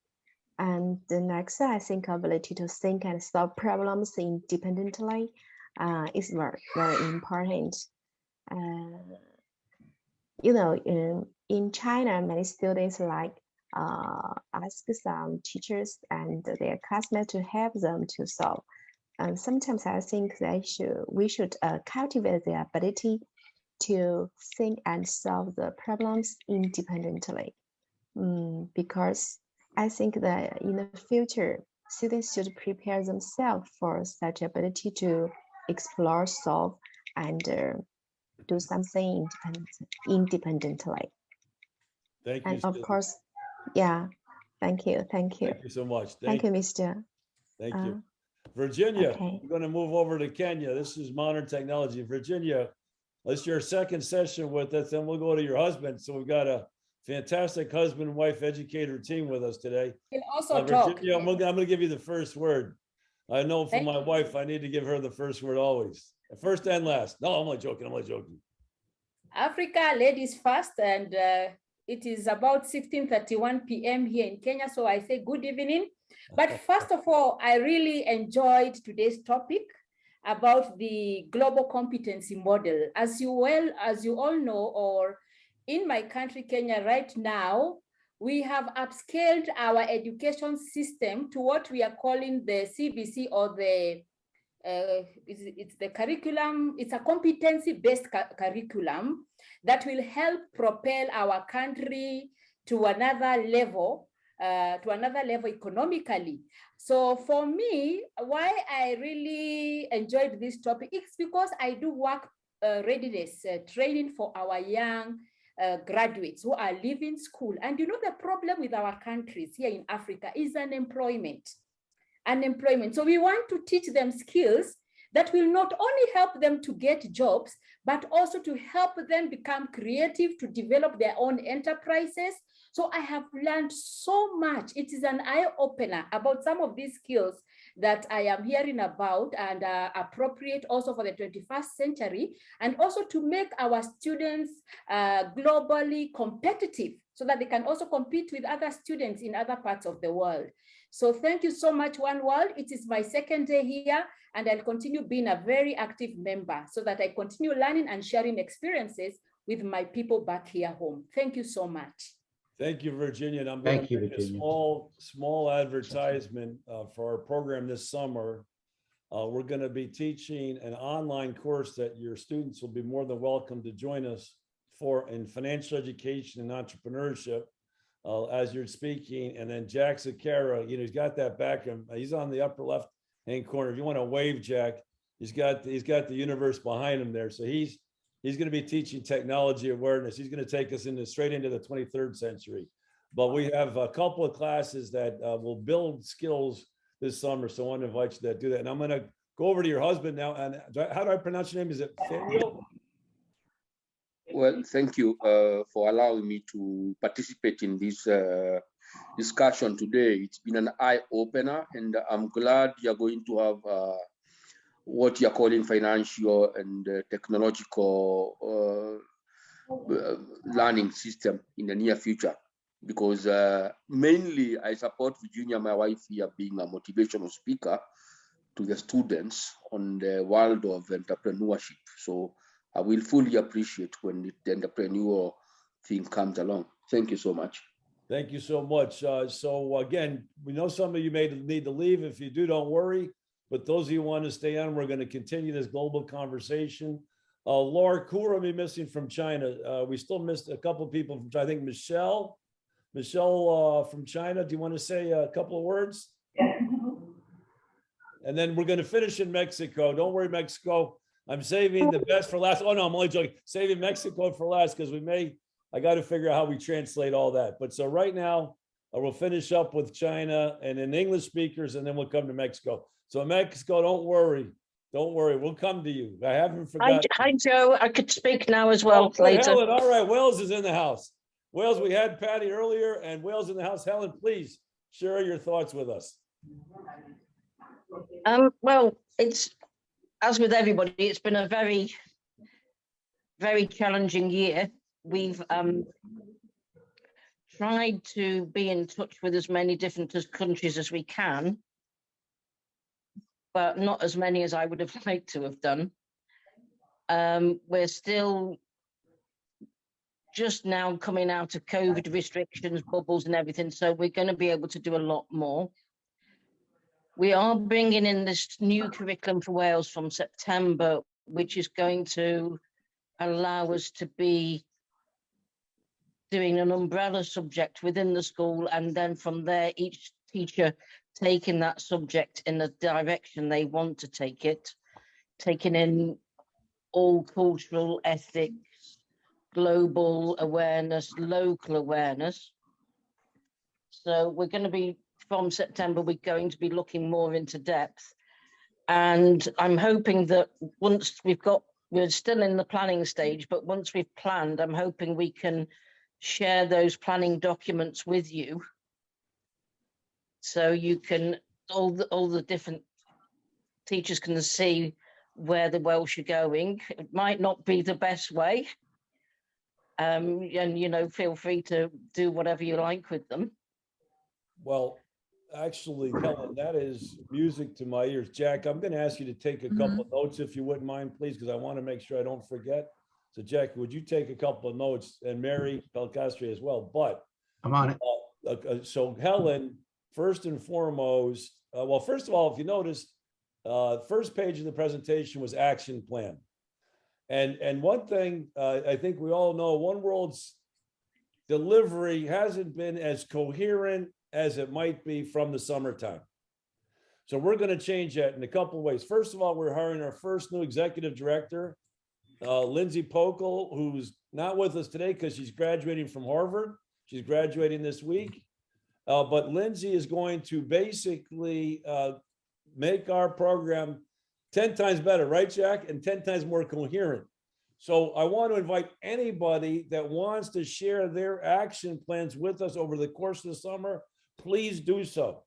And the next, I think ability to think and solve problems independently is very, very important. In China, many students like ask some teachers and their classmates to help them to solve. And sometimes I think we should cultivate the ability to think and solve the problems independently. Because I think that in the future, students should prepare themselves for such ability to explore, solve, and do something independently. Thank you. And of course, yeah, thank you. Thank you so much. Thank you, Mr. Thank you. Virginia, okay. we're going to move over to Kenya. This is modern technology. Virginia, this is your second session with us, and we'll go to your husband. So we've got a fantastic husband and wife educator team with us today. You can also talk. Virginia, I'm going to give you the first word. I know from my wife, I need to give her the first word always. First and last. No, I'm only joking. I'm only joking. Africa, ladies first, and it is about 16:31 p.m. here in Kenya, so I say good evening. But first of all, I really enjoyed today's topic about the global competency model. As you all know, or in my country, Kenya, right now, we have upscaled our education system to what we are calling the CBC, or the it's the curriculum. It's a competency-based curriculum that will help propel our country to another level economically. So for me, why I really enjoyed this topic is because I do work readiness training for our young graduates who are leaving school. And you know, the problem with our countries here in Africa is unemployment. So we want to teach them skills that will not only help them to get jobs, but also to help them become creative, to develop their own enterprises. So I have learned so much. It is an eye-opener about some of these skills that I am hearing about, and appropriate also for the 21st century, and also to make our students globally competitive so that they can also compete with other students in other parts of the world. So thank you so much, One World. It is my second day here, and I'll continue being a very active member so that I continue learning and sharing experiences with my people back here home. Thank you so much. Thank you, Virginia. And I'm going to make a small advertisement for our program this summer. We're going to be teaching an online course that your students will be more than welcome to join us for in financial education and entrepreneurship. As you're speaking, and then Jack Zakara, he's got that back. He's on the upper left-hand corner. If you want to wave, Jack, he's got the universe behind him there. So he's going to be teaching technology awareness. He's going to take us straight into the 23rd century. But we have a couple of classes that will build skills this summer. So I want to invite you to do that. And I'm going to go over to your husband now. And how do I pronounce your name? Is it Samuel? Well, thank you for allowing me to participate in this discussion today. It's been an eye-opener, and I'm glad you're going to have what you're calling financial and technological learning system in the near future. Because mainly I support Virginia, my wife here, being a motivational speaker to the students on the world of entrepreneurship. So I will fully appreciate when the entrepreneurial thing comes along. Thank you so much. Thank you so much. So again, we know some of you may need to leave. If you do, don't worry. But those of you who want to stay on, we're going to continue this global conversation. Laura, who are we missing from China? We still missed a couple of people from China. I think Michelle from China. Do you want to say a couple of words? Yeah. And then we're going to finish in Mexico. Don't worry, Mexico. I'm saving the best for last. Oh no, I'm only joking. Saving Mexico for last because I got to figure out how we translate all that. But so right now, we'll finish up with China and then English speakers, and then we'll come to Mexico. So Mexico, don't worry. We'll come to you. I haven't forgotten. Hi, Joe. I could speak now as well later. Helen, all right. Wales is in the house. Wales, we had Patty earlier, and Wales in the house. Helen, please share your thoughts with us. Well, it's, as with everybody, it's been a very, very challenging year. We've tried to be in touch with as many different countries as we can, but not as many as I would have liked to have done. We're still just now coming out of COVID restrictions, bubbles and everything. So we're going to be able to do a lot more. We are bringing in this new curriculum for Wales from September, which is going to allow us to be doing an umbrella subject within the school. And then from there, each teacher taking that subject in the direction they want to take it, taking in all cultural, ethics, global awareness, local awareness. So we're going to be, from September, we're going to be looking more into depth. And I'm hoping that once we're still in the planning stage, but once we've planned, I'm hoping we can share those planning documents with you. So you can, all the different teachers can see where the Welsh are going. It might not be the best way. And, you know, feel free to do whatever you like with them. Well, actually, Helen, that is music to my ears. Jack, I'm going to ask you to take a couple of notes if you wouldn't mind, please, because I want to make sure I don't forget. So, Jack, would you take a couple of notes, and Mary Belcastri as well? But I'm on it. So, Helen, first and foremost, well, first of all, if you notice, first page of the presentation was action plan. And one thing I think we all know, One World's delivery hasn't been as coherent as it might be from the summertime. So we're going to change that in a couple of ways. First of all, we're hiring our first new executive director, Lindsay Pokel, who's not with us today because she's graduating from Harvard. She's graduating this week. But Lindsay is going to basically make our program 10 times better, right, Jack? And 10 times more coherent. So I want to invite anybody that wants to share their action plans with us over the course of the summer, please do so.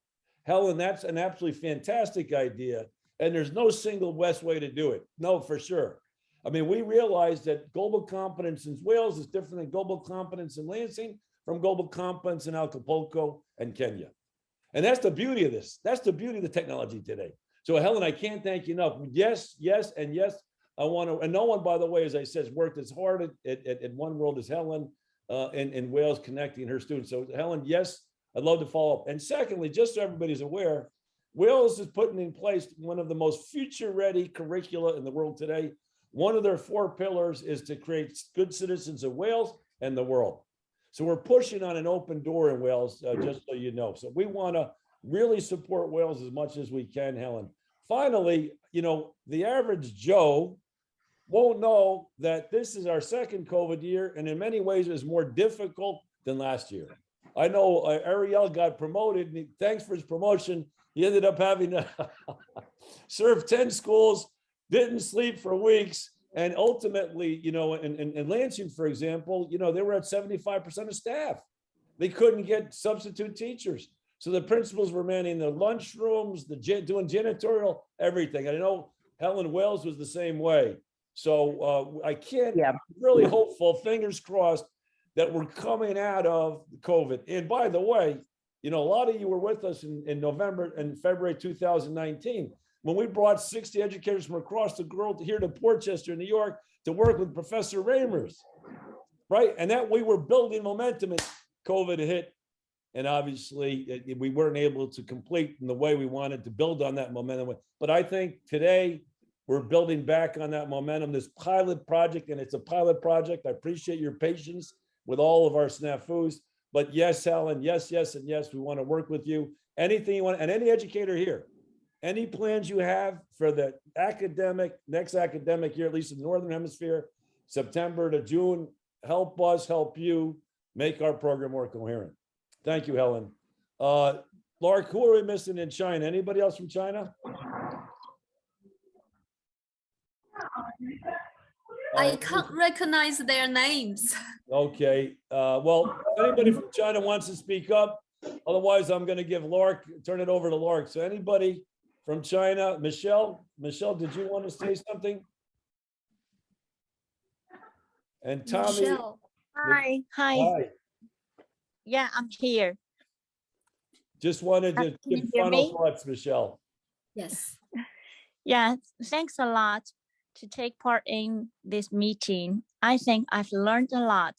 Helen, that's an absolutely fantastic idea. And there's no single best way to do it. No, for sure. I mean, we realize that global competence in Wales is different than global competence in Lansing from global competence in Acapulco and Kenya. And that's the beauty of this. That's the beauty of the technology today. So Helen, I can't thank you enough. Yes, yes, and yes. I want to, and no one, by the way, as I said, has worked as hard at One World as Helen in Wales connecting her students. So Helen, yes, I'd love to follow up. And secondly, just so everybody's aware, Wales is putting in place one of the most future-ready curricula in the world today. One of their 4 pillars is to create good citizens of Wales and the world. So we're pushing on an open door in Wales, just so you know. So we want to really support Wales as much as we can, Helen. Finally, you know, the average Joe won't know that this is our second COVID year, and in many ways it was more difficult than last year. I know Ariel got promoted, and thanks for his promotion. He ended up having to serve 10 schools, didn't sleep for weeks, and ultimately, you know, in Lansing, for example, you know, they were at 75% of staff. They couldn't get substitute teachers. So the principals were manning the lunchrooms, doing janitorial, everything. And I know Helen Wales was the same way. So I can't, really hopeful, fingers crossed, that we're coming out of COVID. And by the way, you know, a lot of you were with us in November and February 2019, when we brought 60 educators from across the world here to Portchester, New York, to work with Professor Ramers, right? And that we were building momentum and COVID hit. And obviously we weren't able to complete in the way we wanted to build on that momentum. But I think today we're building back on that momentum, this pilot project, and it's a pilot project. I appreciate your patience with all of our snafus. But yes, Helen, yes, yes, and yes, we want to work with you. Anything you want, and any educator here, any plans you have for the next academic year, at least in the Northern Hemisphere, September to June, help us help you make our program more coherent. Thank you, Helen. Lark, who are we missing in China? Anybody else from China? I can't recognize their names. Okay. Well, if anybody from China wants to speak up, otherwise I'm going to give Lark, turn it over to Lark. So anybody from China? Michelle, did you want to say something? And Tommy. Michelle. Hi. Yeah, I'm here. Just wanted to give final thoughts, Michelle. Yes. Yeah, thanks a lot to take part in this meeting. I think I've learned a lot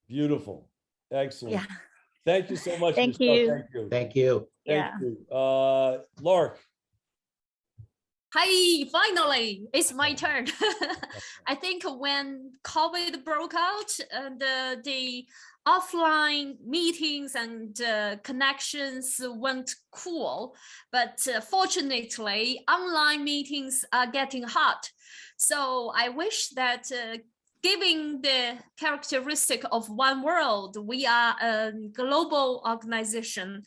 Beautiful. Excellent. Yeah. Thank you so much, Thank Michelle. you. Thank you. Thank you. Thank Yeah. you. Lark. Hi, finally, it's my turn. I think when COVID broke out and the offline meetings and connections went cool, but fortunately, online meetings are getting hot. So I wish that given the characteristic of one world, we are a global organization,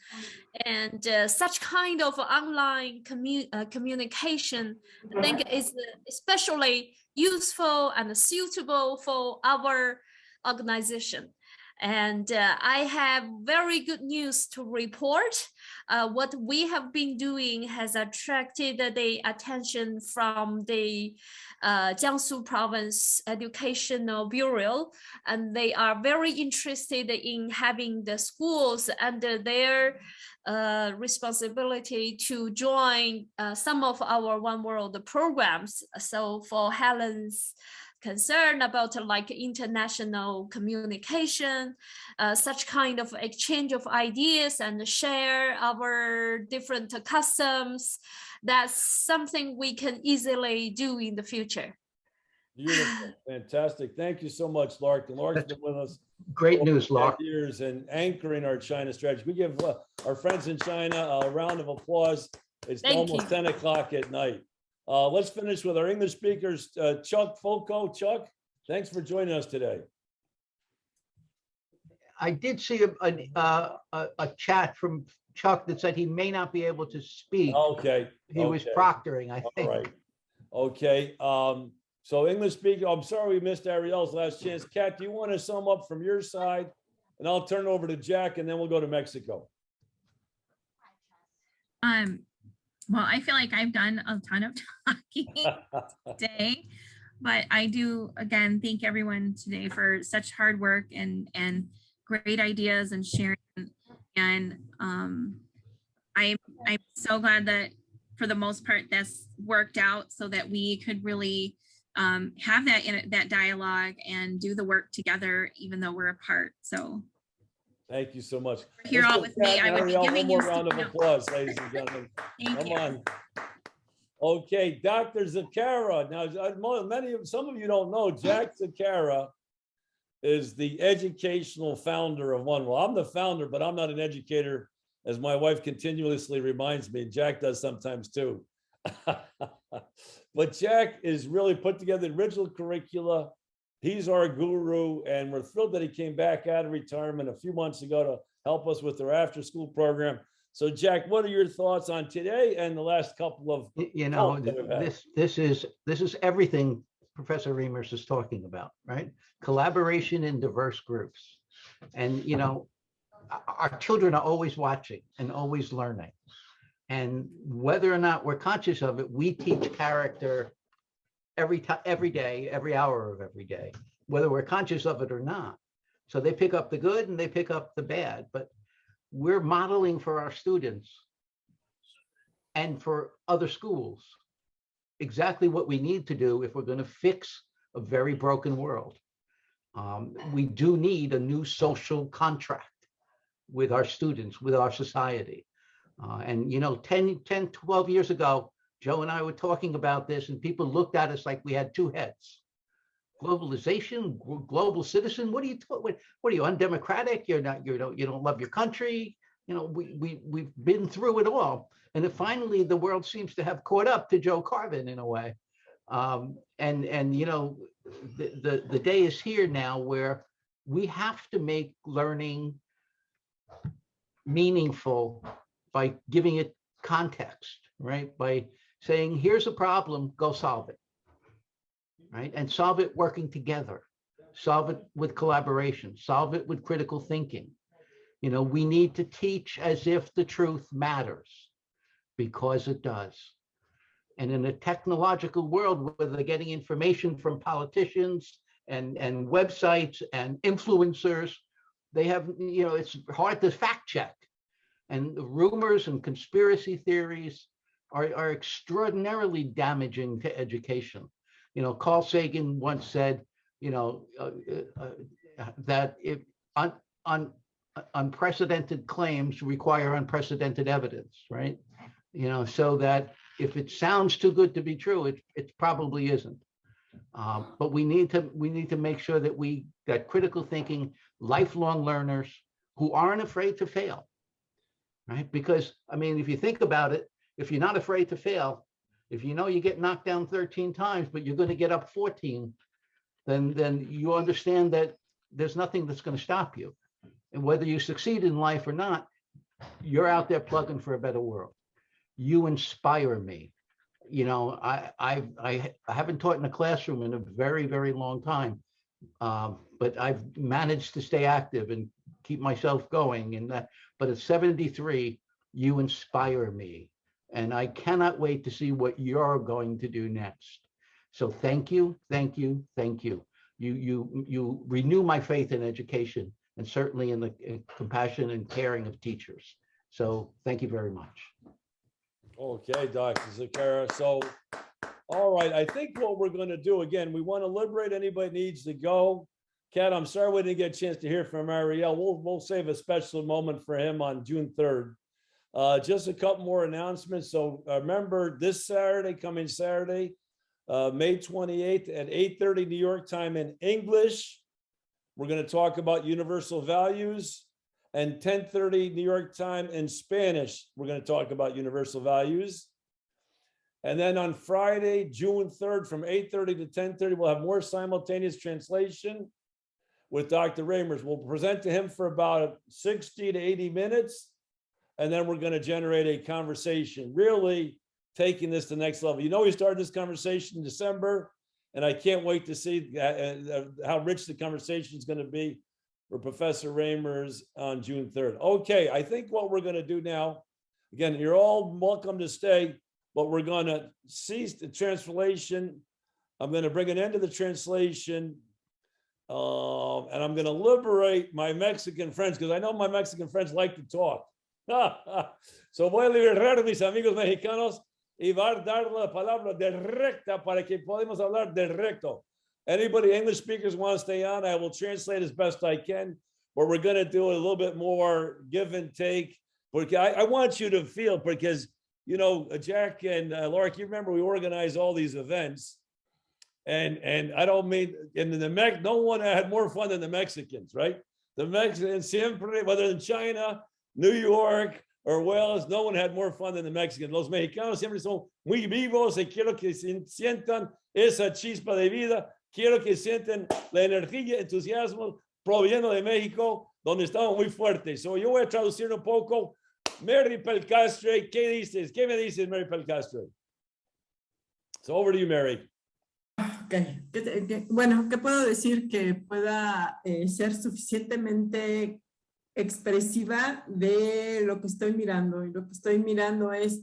and such kind of online communication, I think, is especially useful and suitable for our organization. And I have very good news to report. What we have been doing has attracted the attention from the Jiangsu Province Educational Bureau, and they are very interested in having the schools under their responsibility to join some of our One World programs. So for Helen's concern about like international communication, such kind of exchange of ideas and share our different customs, that's something we can easily do in the future. Beautiful. Fantastic. Thank you so much, Lark. And Lark's been with us Great over news, 10 Lark. years and anchoring our China strategy. We give our friends in China a round of applause. It's Thank almost you. 10 o'clock at night. Let's finish with our English speakers. Chuck Fulco. Chuck, thanks for joining us today. I did see a chat from Chuck that said he may not be able to speak. Okay. He was okay. proctoring, I think. All right. Okay. So English speaker, I'm sorry we missed Ariel's last chance. Kat, do you want to sum up from your side? And I'll turn it over to Jack, and then we'll go to Mexico. Well, I feel like I've done a ton of talking today, but I do again thank everyone today for such hard work and great ideas and sharing. And I'm so glad that for the most part that's worked out so that we could really have that dialogue and do the work together, even though we're apart. So thank you so much. Here all with me, I would be giving you one more round of sticky notes. applause, ladies and gentlemen. Thank Come you. on. Okay, Dr. Zakara. Now, some of you don't know, Jack Zakara is the educational founder of One World. I'm the founder, but I'm not an educator, as my wife continuously reminds me, and Jack does sometimes too. But Jack is really put together the original curricula. He's our guru, and we're thrilled that he came back out of retirement a few months ago to help us with our after-school program. So, Jack, what are your thoughts on today and the last couple of? You know, this is everything Professor Reimers is talking about, right? Collaboration in diverse groups, and you know, our children are always watching and always learning, and whether or not we're conscious of it, we teach character every time, every day, every hour of every day, whether we're conscious of it or not. So they pick up the good and they pick up the bad, but we're modeling for our students and for other schools exactly what we need to do if we're going to fix a very broken world. We do need a new social contract with our students, with our society. And, you know, 10, 12 years ago, Joe and I were talking about this and people looked at us like we had two heads. Globalization, global citizen, what are you talking? What are you, undemocratic? You're not, you don't love your country. You know, we've been through it all. And then finally, the world seems to have caught up to Joe Carvin in a way. And you know, the day is here now where we have to make learning meaningful by giving it context, right? By saying, here's a problem, go solve it, right? And solve it working together, solve it with collaboration, solve it with critical thinking. You know, we need to teach as if the truth matters, because it does. And in a technological world where they're getting information from politicians and websites and influencers, they have, you know, it's hard to fact check. And the rumors and conspiracy theories are extraordinarily damaging to education. You know, Carl Sagan once said, you know, that if unprecedented claims require unprecedented evidence, right? You know, so that if it sounds too good to be true, it probably isn't. But we need to make sure that we got critical thinking, lifelong learners who aren't afraid to fail, right? Because I mean, if you think about it, if you're not afraid to fail, if you know you get knocked down 13 times, but you're going to get up 14, then you understand that there's nothing that's going to stop you. And whether you succeed in life or not, you're out there plugging for a better world. You inspire me. You know, I haven't taught in a classroom in a very, very long time, but I've managed to stay active and keep myself going. And that, but at 73, you inspire me, and I cannot wait to see what you're going to do next. So thank you, thank you, thank you. You renew my faith in education, and certainly in the compassion and caring of teachers. So thank you very much. Okay, Dr. Zakara. So, all right, I think what we're going to do, again, we want to liberate anybody needs to go. Kat, I'm sorry we didn't get a chance to hear from Ariel. We'll save a special moment for him on June 3rd. Just a couple more announcements. So remember this Saturday, coming Saturday, May 28th at 8:30 New York time in English. We're going to talk about universal values. And 10:30 New York time in Spanish, we're going to talk about universal values. And then on Friday, June 3rd, from 8:30 to 10:30, we'll have more simultaneous translation with Dr. Ramers. We'll present to him for about 60 to 80 minutes. And then we're going to generate a conversation, really taking this to the next level. You know, we started this conversation in December, and I can't wait to see how rich the conversation is going to be for Professor Ramers on June 3rd. Okay, I think what we're going to do now, again, you're all welcome to stay, but we're going to cease the translation. I'm going to bring an end to the translation, and I'm going to liberate my Mexican friends, because I know my Mexican friends like to talk. So voy a liberar a mis amigos mexicanos y va a dar la palabra directa para que podamos hablar directo. Anybody, English speakers, want to stay on, I will translate as best I can, but we're going to do a little bit more give and take. Porque I want you to feel, because, you know, Jack and Laura, you remember we organized all these events, and I don't mean, in the no one had more fun than the Mexicans, right? The Mexicans, siempre, whether in China, New York, or Wales, no one had more fun than the Mexicans. Los mexicanos siempre son muy vivos y quiero que sientan esa chispa de vida. Quiero que sienten la energía, entusiasmo proviendo de México, donde estamos muy fuertes. So yo voy a traducir un poco. Mary Pelcastre, ¿qué dices? ¿Qué me dices, Mary Pelcastre? So over to you, Mary. Okay. Bueno, ¿qué puedo decir que pueda ser suficientemente expresiva de lo que estoy mirando? Y lo que estoy mirando es,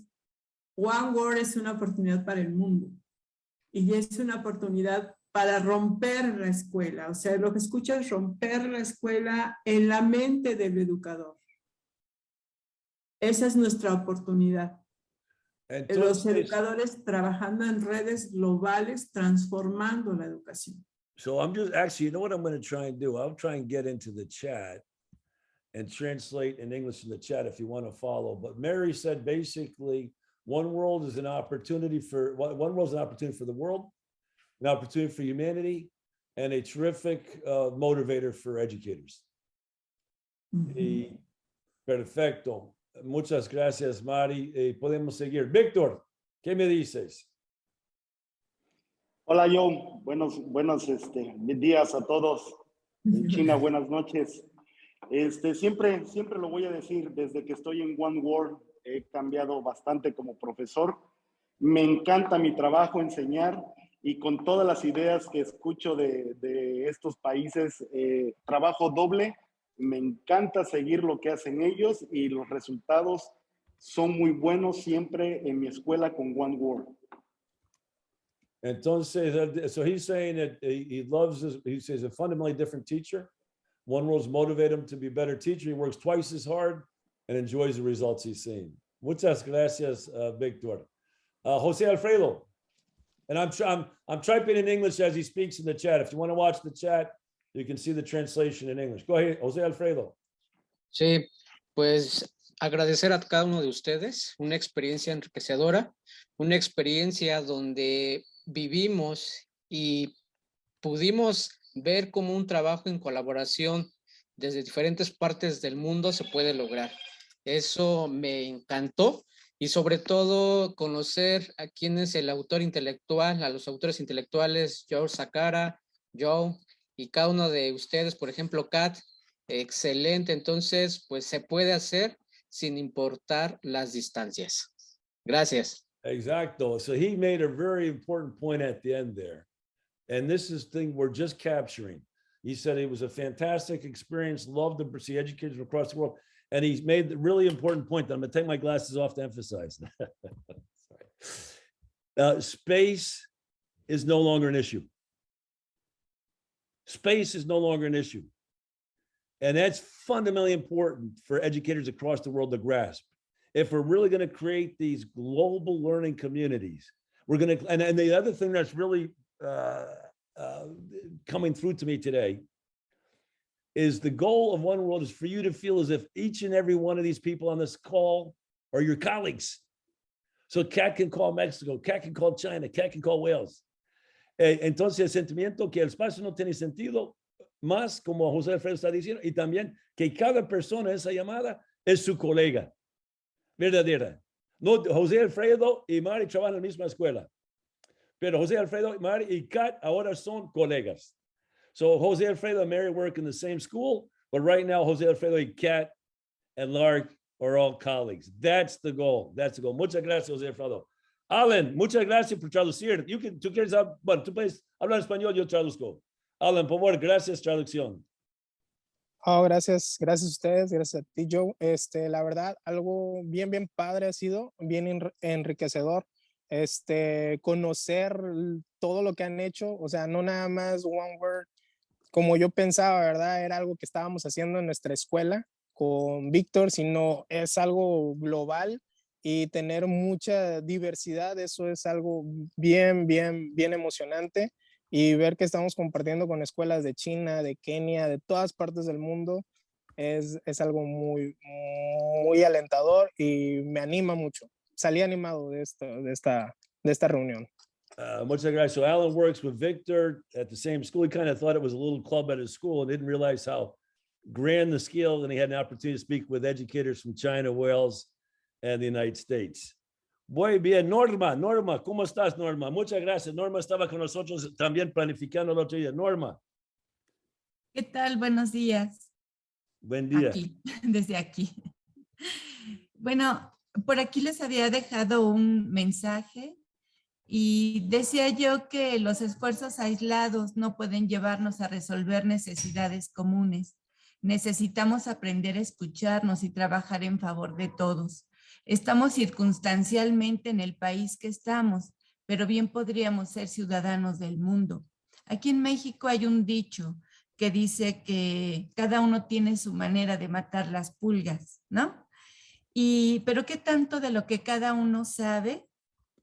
One World es una oportunidad para el mundo. Y es una oportunidad para romper la escuela. O sea, lo que escucho es romper la escuela en la mente del educador. Esa es nuestra oportunidad. Entonces, los educadores trabajando en redes globales, transformando la educación. So I'm just, actually, you know what I'm going to try and do? I'll try and get into the chat and translate in English in the chat if you want to follow. But Mary said basically, One World is an opportunity for, One World is an opportunity for the world, an opportunity for humanity, and a terrific motivator for educators. Y perfecto. Muchas gracias, Mari. Podemos seguir. Víctor, ¿qué me dices? Hola, John. Buenos días a todos. En China, buenas noches. Siempre lo voy a decir, desde que estoy en One World, he cambiado bastante como profesor. Me encanta mi trabajo, enseñar, y con todas las ideas que escucho de estos países, trabajo doble. Me encanta seguir lo que hacen ellos y los resultados son muy buenos siempre en mi escuela con One World. Entonces, so he's saying that he loves this, he says a fundamentally different teacher. One World's motivated him to be a better teacher. He works twice as hard and enjoys the results he's seeing. Muchas gracias, Victor. Jose Alfredo. And I'm typing in English as he speaks in the chat. If you want to watch the chat, You can see the translation in English. Go ahead, Jose Alfredo. Sí, pues agradecer a cada uno de ustedes, una experiencia enriquecedora, una experiencia donde vivimos y pudimos ver cómo un trabajo en colaboración desde diferentes partes del mundo se puede lograr. Eso me encantó y sobre todo conocer a quién es el autor intelectual, a los autores intelectuales, George Sakara, Joe y cada uno de ustedes, por ejemplo, Kat, excelente. Entonces, pues se puede hacer sin importar las distancias. Gracias. Exacto. So he made a very important point at the end there. And this is the thing we're just capturing. He said it was a fantastic experience, loved to see educators from across the world. And he's made the really important point that I'm going to take my glasses off to emphasize. Space is no longer an issue. Space is no longer an issue. And that's fundamentally important for educators across the world to grasp. If we're really going to create these global learning communities, we're going to, and the other thing that's really coming through to me today is the goal of One World is for you to feel as if each and every one of these people on this call are your colleagues. So Kat can call Mexico, Kat can call China, Kat can call Wales. Entonces el sentimiento que el espacio no tiene sentido, más como José Alfredo está diciendo, y también que cada persona en esa llamada es su colega, verdadera. No, José Alfredo y Mari trabajan en la misma escuela, pero José Alfredo, Mari y Kat ahora son colegas. So Jose Alfredo and Mary work in the same school, but right now Jose Alfredo y Kat and Lark are all colleagues. That's the goal. That's the goal. Muchas gracias, Jose Alfredo. Alan, muchas gracias por traducir. Tú quieres, bueno, tú puedes hablar español, yo traduzco. Alan, por favor, gracias, traducción. Oh, gracias a ustedes, gracias a ti, Joe. La verdad, algo bien padre ha sido, bien enriquecedor. Conocer todo lo que han hecho, o sea, no nada más One Word, como yo pensaba, ¿verdad? Era algo que estábamos haciendo en nuestra escuela con Víctor, sino es algo global y tener mucha diversidad, eso es algo bien emocionante. Y ver que estamos compartiendo con escuelas de China, de Kenia, de todas partes del mundo, es algo muy alentador y me anima mucho. Salí animado de esta reunión. Muchas gracias. So Alan works with Victor at the same school. He kind of thought it was a little club at his school and didn't realize how grand the scale. And he had an opportunity to speak with educators from China, Wales, and the United States. Muy bien, Norma, ¿cómo estás, Norma? Muchas gracias. Norma estaba con nosotros también planificando el otro día. Norma. ¿Qué tal? Buenos días. Buen día. Aquí, desde aquí. Bueno, por aquí les había dejado un mensaje y decía yo que los esfuerzos aislados no pueden llevarnos a resolver necesidades comunes. Necesitamos aprender a escucharnos y trabajar en favor de todos. Estamos circunstancialmente en el país que estamos, pero bien podríamos ser ciudadanos del mundo. Aquí en México hay un dicho que dice que cada uno tiene su manera de matar las pulgas, ¿no? Pero ¿qué tanto de lo que cada uno sabe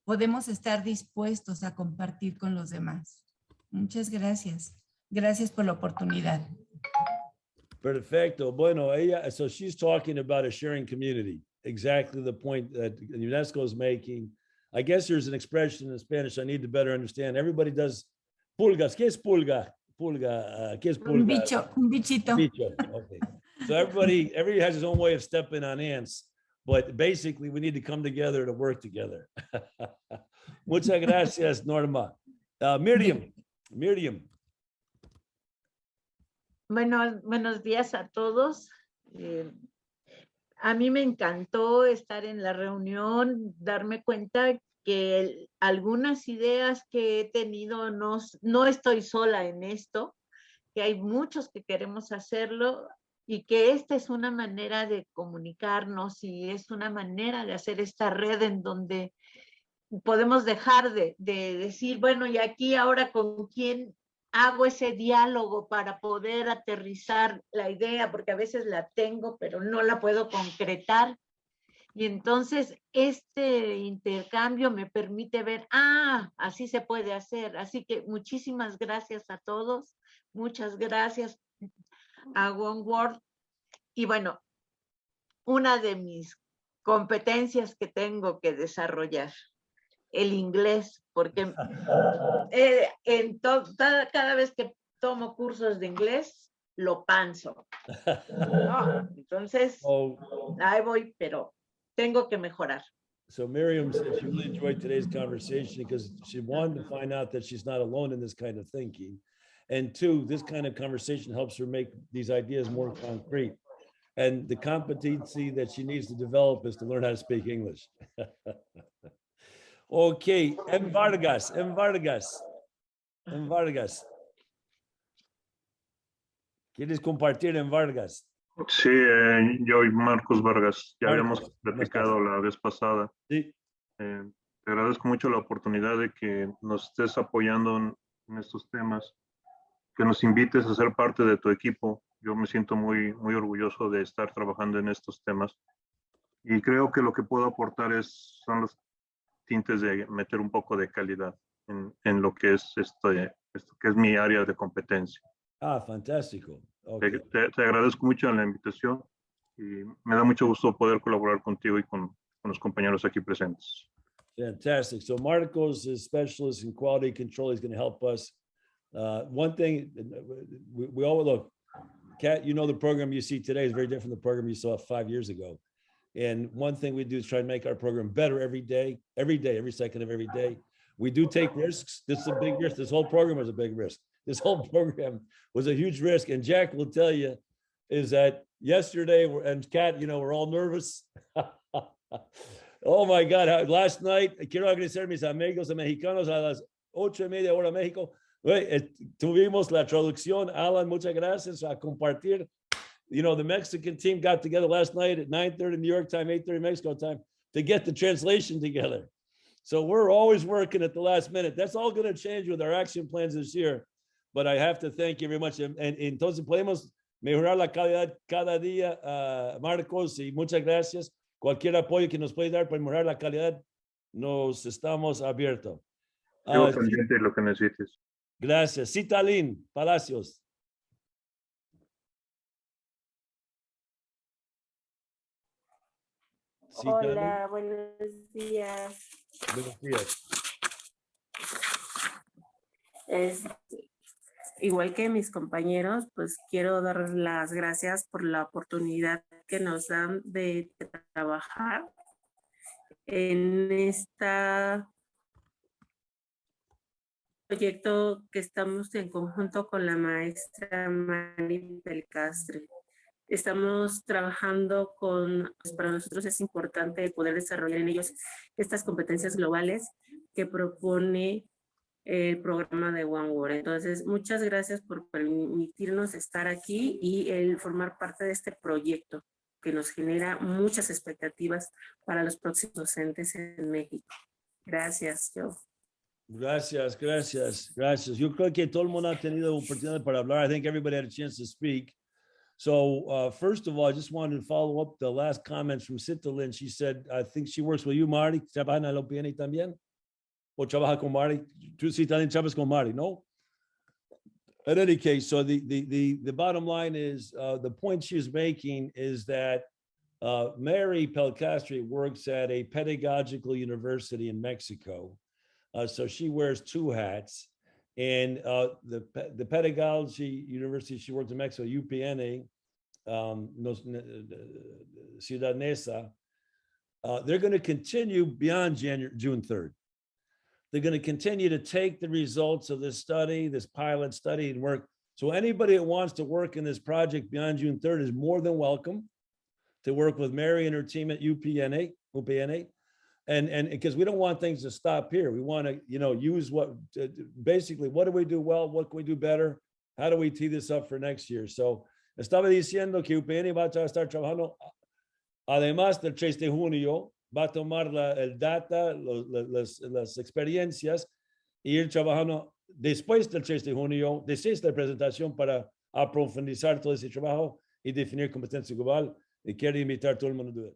podemos estar dispuestos a compartir con los demás? Muchas gracias. Gracias por la oportunidad. Perfecto. Bueno, so she's talking about a sharing community. Exactly the point that UNESCO is making. I guess there's an expression in Spanish I need to better understand. Everybody does pulgas. ¿Qué es pulga? Pulga. ¿Qué es pulga? Un bichito. Bicho. Okay. So everybody has his own way of stepping on ants, but basically we need to come together to work together. Muchas gracias, Norma. Miriam. Buenos días a todos. A mí me encantó estar en la reunión, darme cuenta que algunas ideas que he tenido no estoy sola en esto, que hay muchos que queremos hacerlo y que esta es una manera de comunicarnos y es una manera de hacer esta red en donde podemos dejar de decir, bueno, y aquí ahora con quién hago ese diálogo para poder aterrizar la idea, porque a veces la tengo, pero no la puedo concretar. Y entonces este intercambio me permite ver, así se puede hacer. Así que muchísimas gracias a todos Muchas gracias a One World. Y bueno, una de mis competencias que tengo que desarrollar, el inglés, porque cada vez que tomo cursos de inglés, lo panzo. No, entonces, ahí voy, pero tengo que mejorar. So Miriam said she really enjoyed today's conversation because she wanted to find out that she's not alone in this kind of thinking. And two, this kind of conversation helps her make these ideas more concrete. And the competency that she needs to develop is to learn how to speak English. Okay, M. Vargas. ¿Quieres compartir en Vargas? Sí, yo y Marcos Vargas, ya habíamos Marcos, platicado la vez pasada. Sí. Te agradezco mucho la oportunidad de que nos estés apoyando en estos temas, que nos invites a ser parte de tu equipo. Yo me siento muy, muy orgulloso de estar trabajando en estos temas. Y creo que lo que puedo aportar son los tintes de meter un poco de calidad en lo que es esto que es mi área de competencia. Ah, fantástico. Okay. Te agradezco mucho la invitación y me da mucho gusto poder colaborar contigo y con los compañeros aquí presentes. Fantastic. So Marcos is specialist in quality control. He's going to help us. One thing, we all look, Kat, you know, the program you see today is very different from the program you saw 5 years ago. And one thing we do is try to make our program better every day, every second of every day. We do take risks. This is a big risk. This whole program was a big risk. This whole program was a huge risk. And Jack will tell you is that yesterday, and Kat, you know, we're all nervous. Oh my God, last night, quiero agradecer a mis amigos mexicanos a las 8:30 hora México. Tuvimos la traducción. Alan, muchas gracias a compartir. You know, the Mexican team got together last night at 9:30 New York time, 8:30 Mexico time to get the translation together. So we're always working at the last minute. That's all going to change with our action plans this year. But I have to thank you very much. And entonces podemos mejorar la calidad cada día, Marcos, y muchas gracias. Cualquier apoyo que nos puede dar para mejorar la calidad, nos estamos abiertos. Yo pendiente de lo que necesites. Gracias. Citalín Palacios. Hola, buenos días. Buenos días. Igual que mis compañeros, pues quiero dar las gracias por la oportunidad que nos dan de trabajar en este proyecto que estamos en conjunto con la maestra Mari Belcastre. Estamos trabajando pues para nosotros es importante poder desarrollar en ellos estas competencias globales que propone el programa de One World. Entonces, muchas gracias por permitirnos estar aquí y el formar parte de este proyecto que nos genera muchas expectativas para los próximos docentes en México. Gracias, Joe. Gracias. Yo creo que todo el mundo ha tenido oportunidad para hablar. I think everybody had a chance to speak. So first of all, I just wanted to follow up the last comments from Citalin. She said, I think she works with you, Marty. ¿Trabaja en la OPN también? ¿O trabaja con Marty? Tú Citalin trabajas con Marty, no? In any case, so the bottom line is, the point she was making is that Mary Belcastre works at a pedagogical university in Mexico. So she wears two hats. And the pedagogy university she worked in Mexico, UPNA, Ciudad Neza, they're going to continue beyond June 3rd. They're going to continue to take the results of this study, this pilot study, and work. So anybody that wants to work in this project beyond June 3rd is more than welcome to work with Mary and her team at UPNA. And because we don't want things to stop here. We want to, you know, use basically, what do we do well? What can we do better? How do we tee this up for next year? So estaba diciendo que UPN va a estar trabajando, además del 3 de junio, va a tomar el data, las experiencias, y ir trabajando después del 3 de junio, desde esta presentación para aprofundizar todo ese trabajo y definir competencia global. Y quiero invitar a todo el mundo a